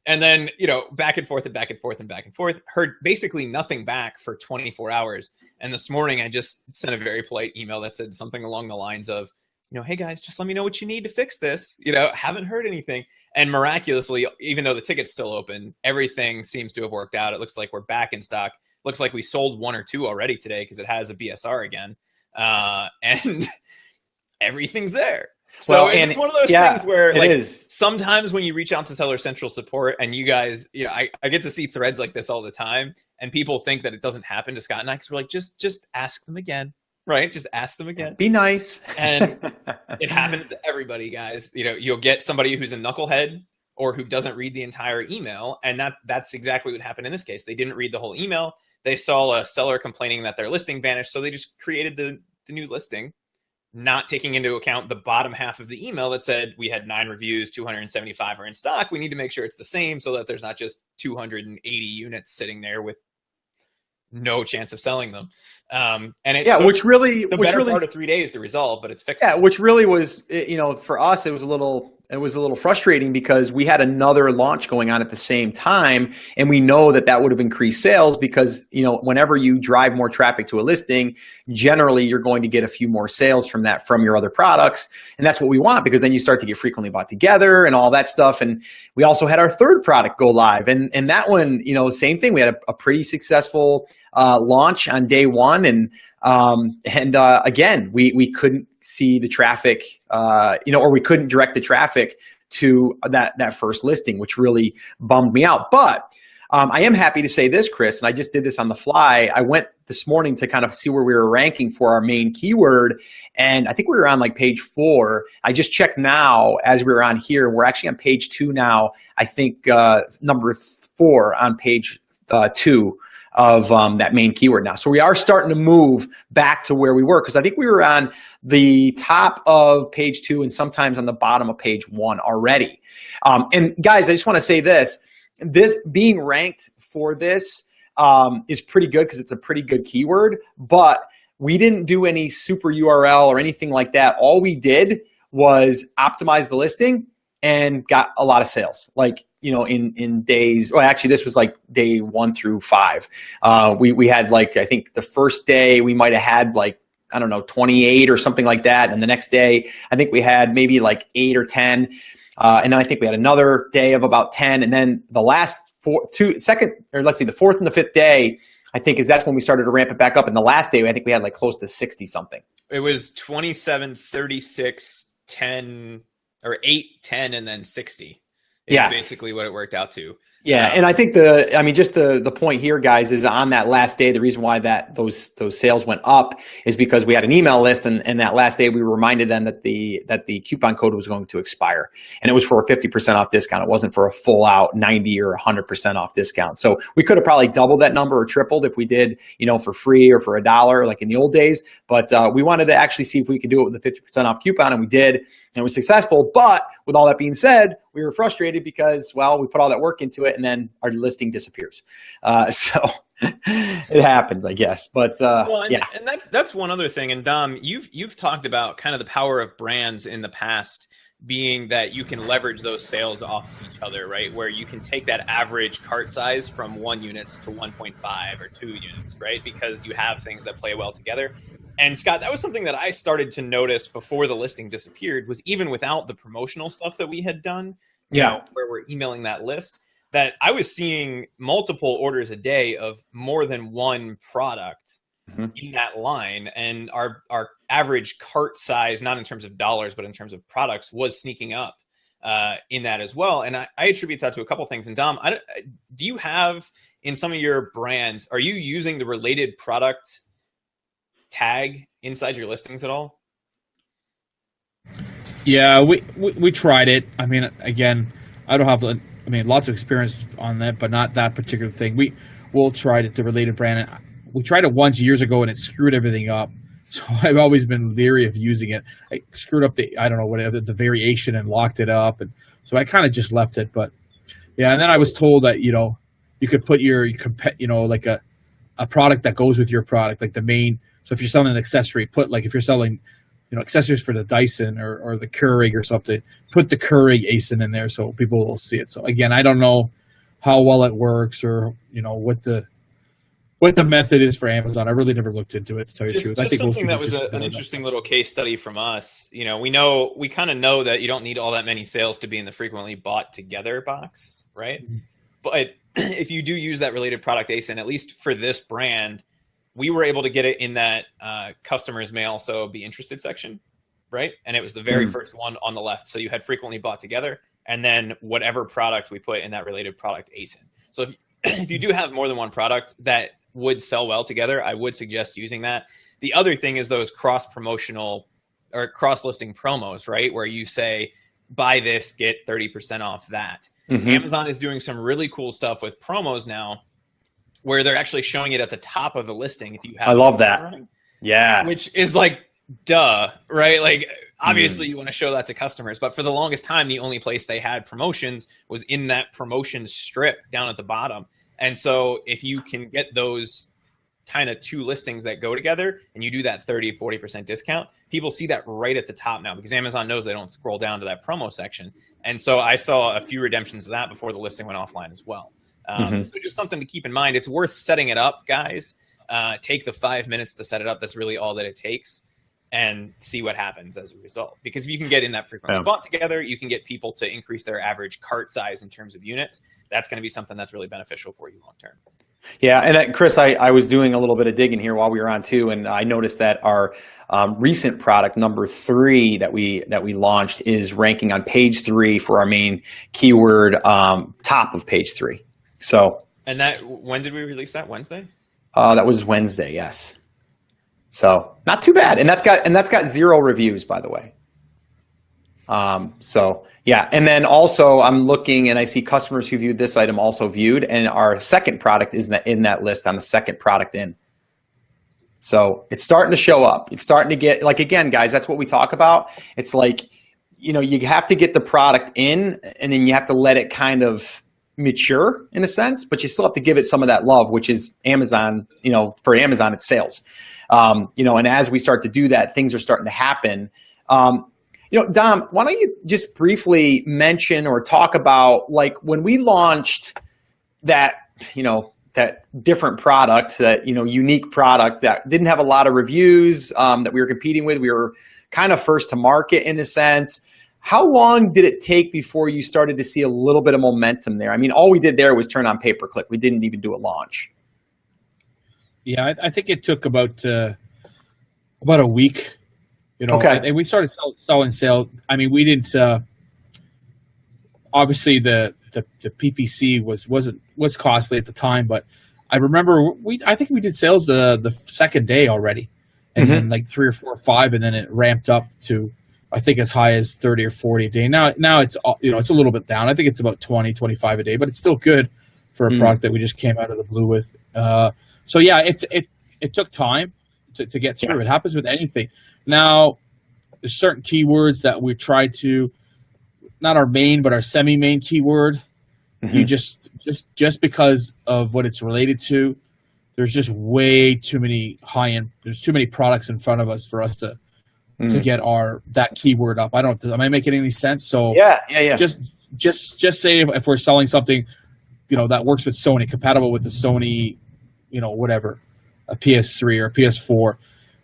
And then, back and forth and back and forth and back and forth, heard basically nothing back for 24 hours. And this morning I just sent a very polite email that said something along the lines of, hey guys, just let me know what you need to fix this. Haven't heard anything. And miraculously, even though the ticket's still open, everything seems to have worked out. It looks like we're back in stock. Looks like we sold 1 or 2 already today because it has a BSR again. And everything's there. So it's one of those things where sometimes when you reach out to Seller Central support and you guys, I get to see threads like this all the time and people think that it doesn't happen to Scott and I because we're like, just ask them again, right? Just ask them again. Be nice. And it happens to everybody, guys. You'll get somebody who's a knucklehead or who doesn't read the entire email. And that's exactly what happened in this case. They didn't read the whole email. They saw a seller complaining that their listing vanished. So they just created the new listing, not taking into account the bottom half of the email that said we had 9 reviews, 275 are in stock. We need to make sure it's the same so that there's not just 280 units sitting there with no chance of selling them. And it which really part of 3 days to resolve, but it's fixed. Yeah, which really was, for us, it was a little frustrating because we had another launch going on at the same time, and we know that would have increased sales because whenever you drive more traffic to a listing, generally you're going to get a few more sales from your other products, and that's what we want because then you start to get frequently bought together and all that stuff. And we also had our third product go live, and that one, same thing. We had a pretty successful launch on day 1, and again, we couldn't see the traffic, or we couldn't direct the traffic to that first listing, which really bummed me out. But I am happy to say this, Chris, and I just did this on the fly. I went this morning to kind of see where we were ranking for our main keyword, and I think we were on like page 4. I just checked now as we were on here. We're actually on page 2 now. I think number 4 on page 2 of that main keyword now. So we are starting to move back to where we were because I think we were on the top of page 2 and sometimes on the bottom of page 1 already. And guys, I just want to say this being ranked for this is pretty good because it's a pretty good keyword, but we didn't do any super URL or anything like that. All we did was optimize the listing and got a lot of sales. Like, in days, well, actually this was like day 1 through 5. We had like, I think the first day we might've had like, I don't know, 28 or something like that. And the next day, I think we had maybe like 8 or 10. And then I think we had another day of about 10. And then the last the 4th and the 5th day, I think that's when we started to ramp it back up. And the last day, I think we had like close to 60 something. It was 27, 36, 10 or 8, 10, and then 60. Is basically what it worked out to. Yeah, and I think the point here, guys, is on that last day, the reason why those sales went up is because we had an email list, and that last day we reminded them that the coupon code was going to expire, and it was for a 50% off discount. It wasn't for a full out 90 or 100% off discount. So we could have probably doubled that number or tripled if we did, for free or for $1 like in the old days. But we wanted to actually see if we could do it with a 50% off coupon, and we did, and it was successful. But with all that being said, we were frustrated because, well, we put all that work into it and then our listing disappears. So it happens, I guess. But and that's one other thing. And Dom, you've talked about kind of the power of brands in the past being that you can leverage those sales off of each other, right? Where you can take that average cart size from 1 unit to 1.5 or 2 units, right? Because you have things that play well together. And Scott, that was something that I started to notice before the listing disappeared, was even without the promotional stuff that we had done, where we're emailing that list, that I was seeing multiple orders a day of more than one product in that line. And our average cart size, not in terms of dollars, but in terms of products, was sneaking up. in that as well. And I attribute that to a couple things. And Dom, do you have in some of your brands, are you using the related product tag inside your listings at all? Yeah, we tried it. I mean, again, I don't have, lots of experience on that, but not that particular thing. We'll try it, the related brand. We tried it once years ago, and it screwed everything up. So I've always been leery of using it. I screwed up the variation and locked it up, and so I kind of just left it. But yeah, and then I was told that you could put like a product that goes with your product, like the main. So if you're selling an accessory, if you're selling accessories for the Dyson or the Keurig or something, put the Keurig ASIN in there so people will see it. So again, I don't know how well it works or what the method is for Amazon. I really never looked into it, to tell you the truth. I think something that was an interesting little case study from us. We kind of know that you don't need all that many sales to be in the frequently bought together box, right? Mm-hmm. But if you do use that related product ASIN, at least for this brand, we were able to get it in that customers may also be interested section, right? And it was the very first one on the left. So you had frequently bought together, and then whatever product we put in that related product ASIN. So if you do have more than one product that would sell well together, I would suggest using that. The other thing is those cross-promotional or cross-listing promos, right? Where you say, buy this, get 30% off that. Mm-hmm. Amazon is doing some really cool stuff with promos now, where they're actually showing it at the top of the listing. If you have, I love that. Running, yeah. Which is like, duh, right? Like, obviously you want to show that to customers, but for the longest time, the only place they had promotions was in that promotion strip down at the bottom. And so if you can get those kind of two listings that go together and you do that 30-40% discount, people see that right at the top now because Amazon knows they don't scroll down to that promo section. And so I saw a few redemptions of that before the listing went offline as well. So just something to keep in mind. It's worth setting it up, guys. Take the 5 minutes to set it up. That's really all that it takes, and see what happens as a result. Because if you can get in that frequently bought together, you can get people to increase their average cart size in terms of units. That's going to be something that's really beneficial for you long term. Yeah, and Chris, I was doing a little bit of digging here while we were on too, and I noticed that our recent product number 3 that we launched is ranking on page 3 for our main keyword, top of page 3. So. And that, when did we release that? Wednesday? That was Wednesday. Yes. So not too bad, and that's got 0 reviews, by the way. So yeah, and then also I'm looking and I see customers who viewed this item also viewed, and our second product is in that list on the second product in. So it's starting to show up. It's starting to get, like, again, guys, that's what we talk about. It's like, you have to get the product in, and then you have to let it kind of mature in a sense, but you still have to give it some of that love, which is Amazon. For Amazon, it's sales. And as we start to do that, things are starting to happen. Dom, why don't you just briefly mention or talk about, like, when we launched that, that different product, that, unique product that didn't have a lot of reviews, that we were competing with. We were kind of first to market in a sense. How long did it take before you started to see a little bit of momentum there? I mean, all we did there was turn on pay-per-click. We didn't even do a launch. Yeah, I think it took about a week. Okay. And we started selling sales. I mean, we didn't. Obviously, the PPC was costly at the time, but I remember I think we did sales the second day already, and then like 3 or 4 or 5, and then it ramped up to, I think, as high as 30 or 40 a day. Now it's it's a little bit down. I think it's about 20, 25 a day, but it's still good for a product that we just came out of the blue with. So yeah, it took time to get through. It happens with anything. Now, there's certain keywords that we try to, not our main, but our semi-main keyword. You just because of what it's related to, there's just way too many high-end. There's too many products in front of us for us to get that keyword up. Am I making any sense? So yeah. Just say if we're selling something, that works with Sony, compatible with the Sony, whatever, a PS3 or a PS4.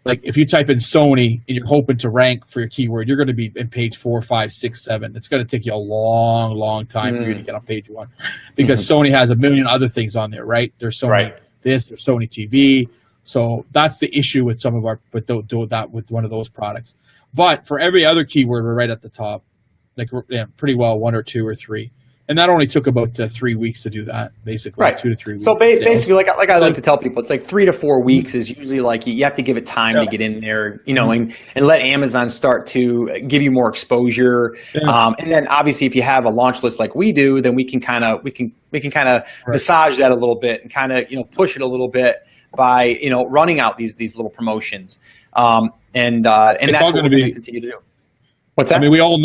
Like, if you type in Sony and you're hoping to rank for your keyword, you're going to be in page 4, 5, 6, 7. It's going to take you a long, long time for you to get on page 1, because Sony has a million other things on there, right? There's Sony this, there's Sony TV. So that's the issue with some of with one of those products. But for every other keyword, we're right at the top. like pretty well 1 or 2 or 3. And that only took about 3 weeks to do that, basically, Right. 2 to 3 weeks. So basically, like I like like to tell people, it's like 3 to 4 weeks is usually like you have to give it time to get in there, you know, and let Amazon start to give you more exposure. And then obviously, if you have a launch list like we do, then we can kind of massage that a little bit and kind of, you know, push it a little bit by, you know, running out these little promotions. And that's what we're going to continue to do. What's that? I mean, we all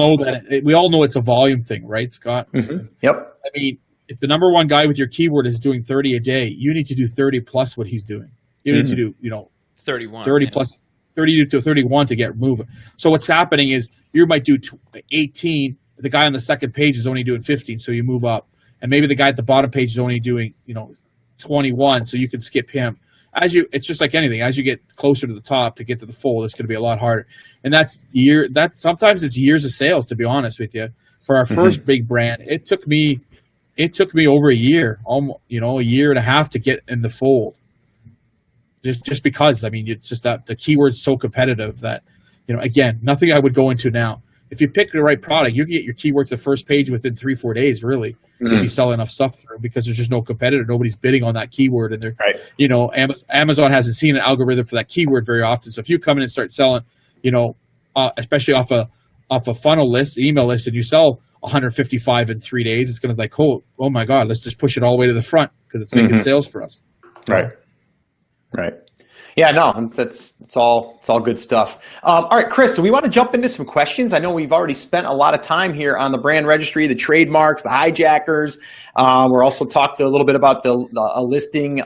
know it's a volume thing, right, Scott? Mm-hmm. Yep. I mean, if the number one guy with your keyword is doing 30 a day, you need to do 30 plus what he's doing. You need to do, you know, 31, 30 plus 30 to 31 to get moving. So what's happening is you might do 18. The guy on the second page is only doing 15, so you move up, and maybe the guy at the bottom page is only doing, you know, 21, so you can skip him. It's just like anything. As you get closer to the top to get to the fold, it's going to be a lot harder. And sometimes it's years of sales, to be honest with you. For our first big brand, it took me over a year, almost, you know, a year and a half to get in the fold. Just because, I mean, it's just that the keyword's so competitive that, you know, again, nothing I would go into now. If you pick the right product, you can get your keyword to the first page within 3-4 days, really, if you sell enough stuff through, because there's just no competitor. Nobody's bidding on that keyword. And you know, Amazon hasn't seen an algorithm for that keyword very often. So if you come in and start selling, you know, especially off a funnel list, email list, and you sell 155 in 3 days, it's going to be like, oh my God, let's just push it all the way to the front because it's making sales for us. Right. Yeah, no, it's all good stuff. All right, Chris, do we want to jump into some questions? I know we've already spent a lot of time here on the brand registry, the trademarks, the hijackers. We're also talked a little bit about the listing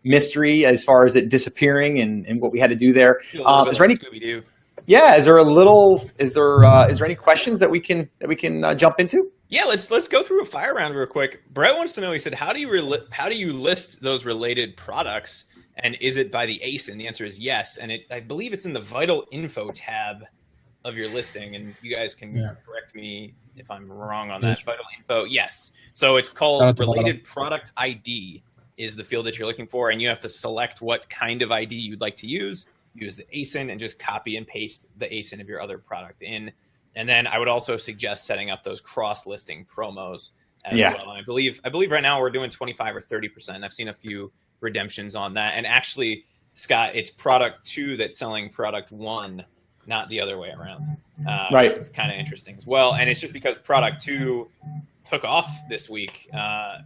mystery as far as it disappearing and what we had to do there. Is there any? Scooby-Doo. Yeah, is there any questions that we can jump into? Yeah, let's go through a fire round real quick. Brett wants to know. He said, how do you list those related products? And is it by the ASIN? The answer is yes. And I believe it's in the vital info tab of your listing. And you guys can correct me if I'm wrong on that. Vital info, yes. So it's called related product ID is the field that you're looking for. And you have to select what kind of ID you'd like to use the ASIN, and just copy and paste the ASIN of your other product in. And then I would also suggest setting up those cross-listing promos as well. And I believe right now we're doing 25 or 30%. I've seen a few redemptions on that. And actually, Scott, it's product 2 that's selling product 1, not the other way around. Right. It's kind of interesting as well. And it's just because product 2 took off this week.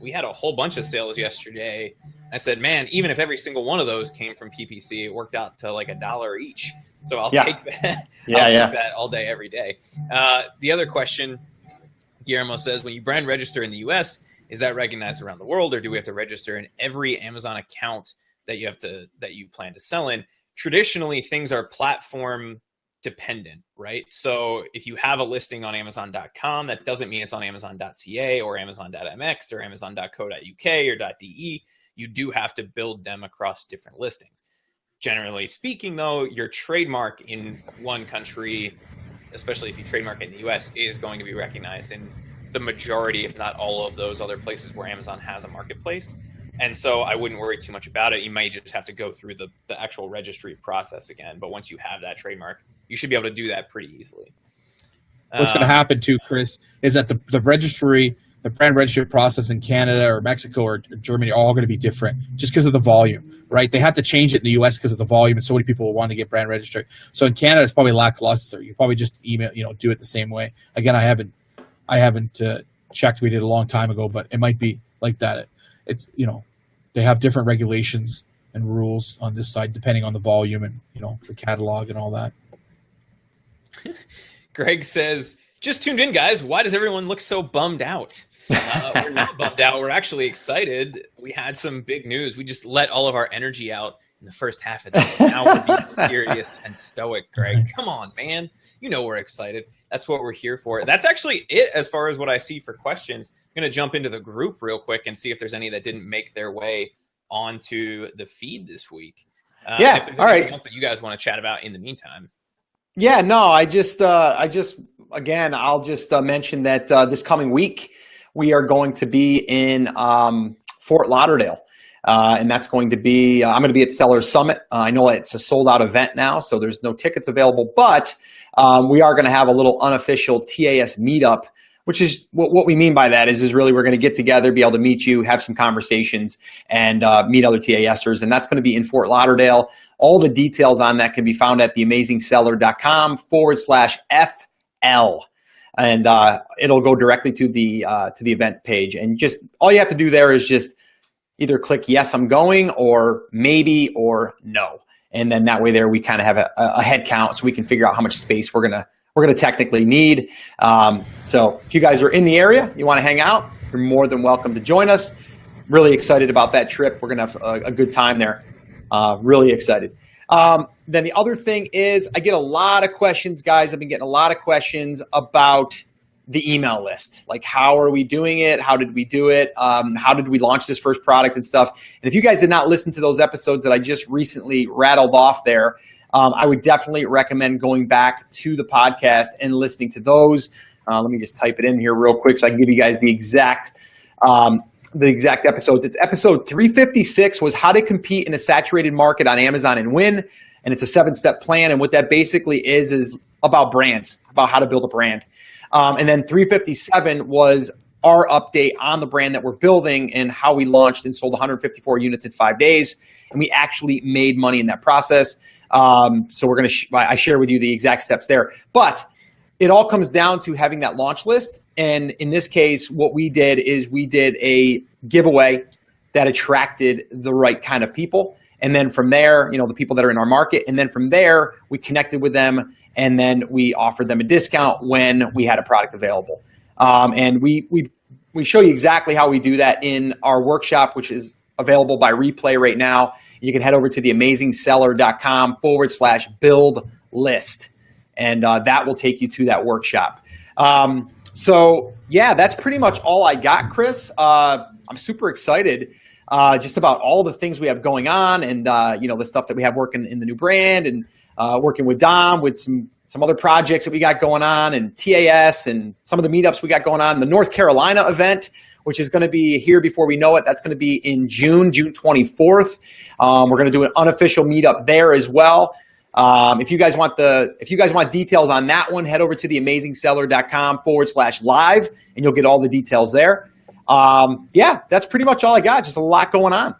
We had a whole bunch of sales yesterday. I said, man, even if every single one of those came from PPC, it worked out to like $1 each. So I'll take that. I'll take that all day, every day. The other question, Guillermo says, when you brand register in the US, is that recognized around the world, or do we have to register in every Amazon account that you plan to sell in? Traditionally, things are platform dependent, right? So if you have a listing on Amazon.com, that doesn't mean it's on Amazon.ca or Amazon.mx or Amazon.co.uk or .de. You do have to build them across different listings. Generally speaking, though, your trademark in one country, especially if you trademark in the US, is going to be recognized in the majority, if not all, of those other places where Amazon has a marketplace. And so I wouldn't worry too much about it. You may just have to go through the actual registry process again. But once you have that trademark, you should be able to do that pretty easily. What's going to happen too, Chris, is that the brand registry process in Canada or Mexico or Germany are all going to be different just because of the volume, right? They had to change it in the US because of the volume, and so many people will want to get brand registered. So in Canada, it's probably lackluster. You probably just do it the same way. Again, I haven't checked. We did a long time ago, but it might be like that. It's, they have different regulations and rules on this side depending on the volume and, the catalog and all that. Greg says, just tuned in, guys. Why does everyone look so bummed out? We're not bummed out. We're actually excited. We had some big news. We just let all of our energy out in the first half of this. Now we're being serious and stoic, Greg. Come on, man. We're excited. That's what we're here for. That's actually it as far as what I see for questions. I'm going to jump into the group real quick and see if there's any that didn't make their way onto the feed this week. If there's all right. Else that you guys want to chat about in the meantime. Yeah, no, I'll just mention that this coming week we are going to be in Fort Lauderdale. And that's going to be, I'm going to be at Sellers Summit. I know it's a sold out event now, so there's no tickets available, but we are going to have a little unofficial TAS meetup, which is what we mean by that is really we're going to get together, be able to meet you, have some conversations, and meet other TASers. And that's going to be in Fort Lauderdale. All the details on that can be found at theamazingseller.com/FL. And it'll go directly to the event page. And just all you have to do there is just either click yes, I'm going, or maybe, or no. And then that way there we kind of have a head count so we can figure out how much space we're gonna technically need. So if you guys are in the area, you want to hang out, you're more than welcome to join us. Really excited about that trip. We're gonna have a good time there. Really excited. Then the other thing is I get a lot of questions, guys. I've been getting a lot of questions about the email list. Like, how are we doing it? How did we do it? How did we launch this first product and stuff? And if you guys did not listen to those episodes that I just recently rattled off there, I would definitely recommend going back to the podcast and listening to those. Let me just type it in here real quick so I can give you guys the exact episode. It's episode 356 was how to compete in a saturated market on Amazon and win. And it's a 7-step plan. And what that basically is about brands, about how to build a brand. And then 357 was our update on the brand that we're building and how we launched and sold 154 units in 5 days. And we actually made money in that process. So we're going to, I share with you the exact steps there. But it all comes down to having that launch list. And in this case, what we did is we did a giveaway that attracted the right kind of people. And then from there, the people that are in our market. And then from there, we connected with them. And then we offered them a discount when we had a product available. And we show you exactly how we do that in our workshop, which is available by replay right now. You can head over to theamazingseller.com/build list. And that will take you to that workshop. So yeah, that's pretty much all I got, Chris. I'm super excited just about all the things we have going on and, the stuff that we have working in the new brand and working with Dom with some other projects that we got going on and TAS and some of the meetups we got going on. The North Carolina event, which is going to be here before we know it. That's going to be in June 24th. We're going to do an unofficial meetup there as well. If you guys want details on that one, head over to theamazingseller.com/live and you'll get all the details there. Yeah, that's pretty much all I got. Just a lot going on.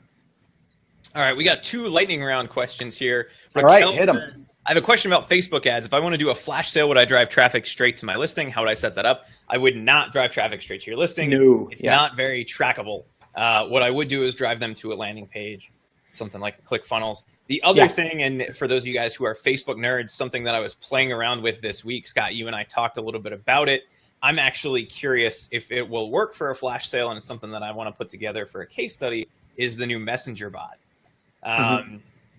All right, we got 2 lightning round questions here. All right, hit them. I have a question about Facebook ads. If I want to do a flash sale, would I drive traffic straight to my listing? How would I set that up? I would not drive traffic straight to your listing. No, it's not very trackable. What I would do is drive them to a landing page, something like ClickFunnels. The other thing, and for those of you guys who are Facebook nerds, something that I was playing around with this week, Scott, you and I talked a little bit about it. I'm actually curious if it will work for a flash sale, and it's something that I want to put together for a case study, is the new Messenger bot.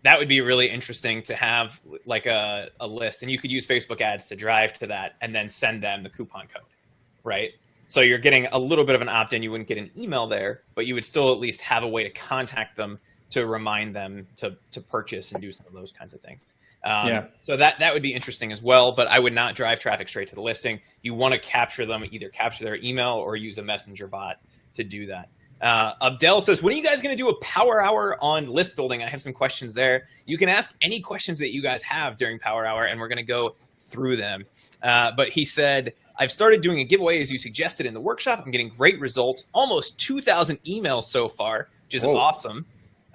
That would be really interesting to have like a list, and you could use Facebook ads to drive to that and then send them the coupon code, right? So you're getting a little bit of an opt-in. You wouldn't get an email there, but you would still at least have a way to contact them to remind them to purchase and do some of those kinds of things. So that would be interesting as well, but I would not drive traffic straight to the listing. You want to capture them, either capture their email or use a messenger bot to do that. Abdel says, when are you guys going to do a power hour on list building? I have some questions there. You can ask any questions that you guys have during power hour, and we're going to go through them. But he said, I've started doing a giveaway as you suggested in the workshop. I'm getting great results, almost 2,000 emails so far, which is awesome.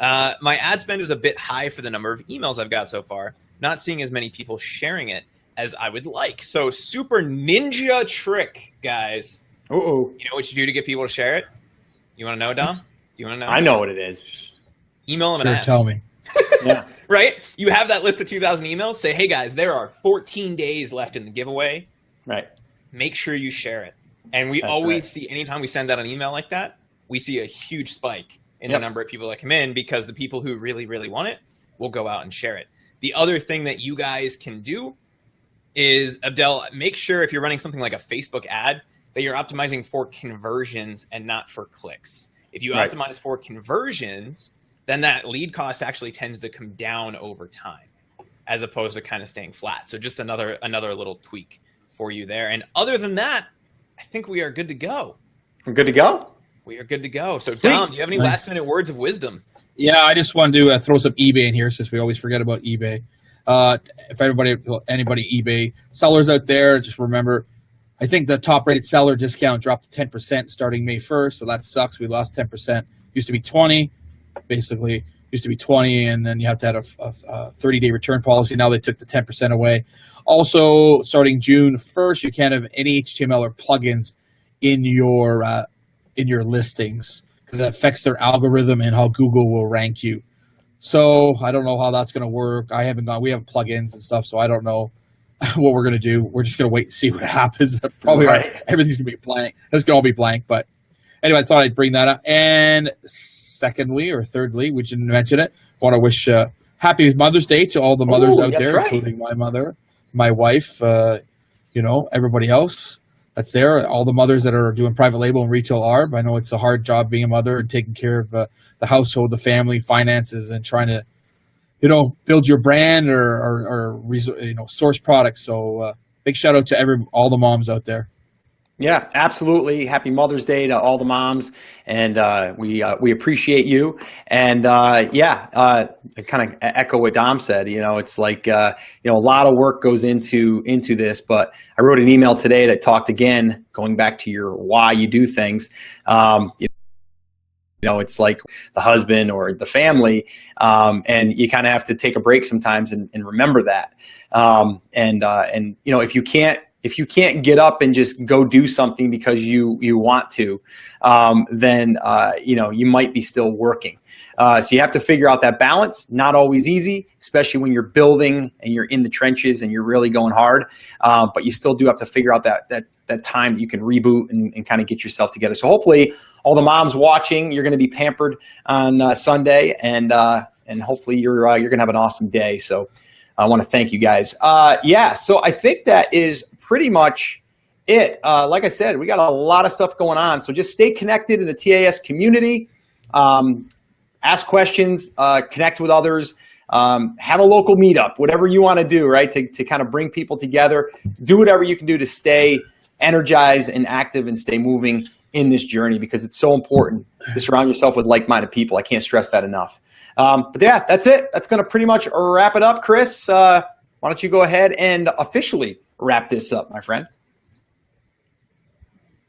My ad spend is a bit high for the number of emails I've got so far. Not seeing as many people sharing it as I would like. So super ninja trick, guys. You know what you do to get people to share it? You want to know, Dom? Do you want to know? I know what it is. Email them and ask. Tell me. Yeah. Right? You have that list of 2,000 emails. Say, hey, guys, there are 14 days left in the giveaway. Right. Make sure you share it. And we always see, anytime we send out an email like that, we see a huge spike in the number of people that come in, because the people who really, really want it will go out and share it. The other thing that you guys can do is, Abdel, make sure if you're running something like a Facebook ad that you're optimizing for conversions and not for clicks. If you optimize for conversions, then that lead cost actually tends to come down over time as opposed to kind of staying flat. So just another little tweak for you there. And other than that, I think we are good to go. We're good to go? We are good to go. So Dom, do you have any last minute words of wisdom? Yeah, I just wanted to throw some eBay in here since we always forget about eBay. If anybody eBay sellers out there, just remember, I think the top rated seller discount dropped to 10% starting May 1st, so that sucks. We lost 10%. Used to be 20, basically. Used to be 20, and then you have to have a 30-day return policy. Now they took the 10% away. Also, starting June 1st, you can't have any HTML or plugins in your listings because it affects their algorithm and how Google will rank you. So I don't know how that's going to work. We have plugins and stuff, so I don't know what we're going to do. We're just going to wait and see what happens. Probably Right. everything's going to be blank. It's going to all be blank. But anyway, I thought I'd bring that up. And secondly, or thirdly, we didn't mention it, I want to wish happy Mother's Day to all the mothers out there, right. including my mother, my wife, everybody else that's there. All the mothers that are doing private label and retail ARB. I know it's a hard job being a mother and taking care of the household, the family, finances, and trying to build your brand or source products. So big shout out to all the moms out there. Yeah, absolutely. Happy Mother's Day to all the moms, and we appreciate you. And I kind of echo what Dom said. It's like a lot of work goes into this. But I wrote an email today that talked again, going back to your why you do things. It's like the husband or the family, and you kind of have to take a break sometimes and remember that. If you can't get up and just go do something because you want to, then you might be still working. So you have to figure out that balance. Not always easy, especially when you're building and you're in the trenches and you're really going hard. But you still do have to figure out that time that you can reboot and kind of get yourself together. So hopefully, all the moms watching, you're going to be pampered on Sunday, and hopefully you're going to have an awesome day. So I want to thank you guys. So I think that is pretty much it. Like I said, we got a lot of stuff going on. So just stay connected in the TAS community. Ask questions, connect with others, have a local meetup, whatever you want to do, right, to kind of bring people together. Do whatever you can do to stay energized and active and stay moving in this journey, because it's so important to surround yourself with like-minded people. I can't stress that enough. But yeah, that's it. That's going to pretty much wrap it up. Chris, why don't you go ahead and officially wrap this up, my friend?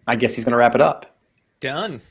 I guess he's going to wrap it up. Done.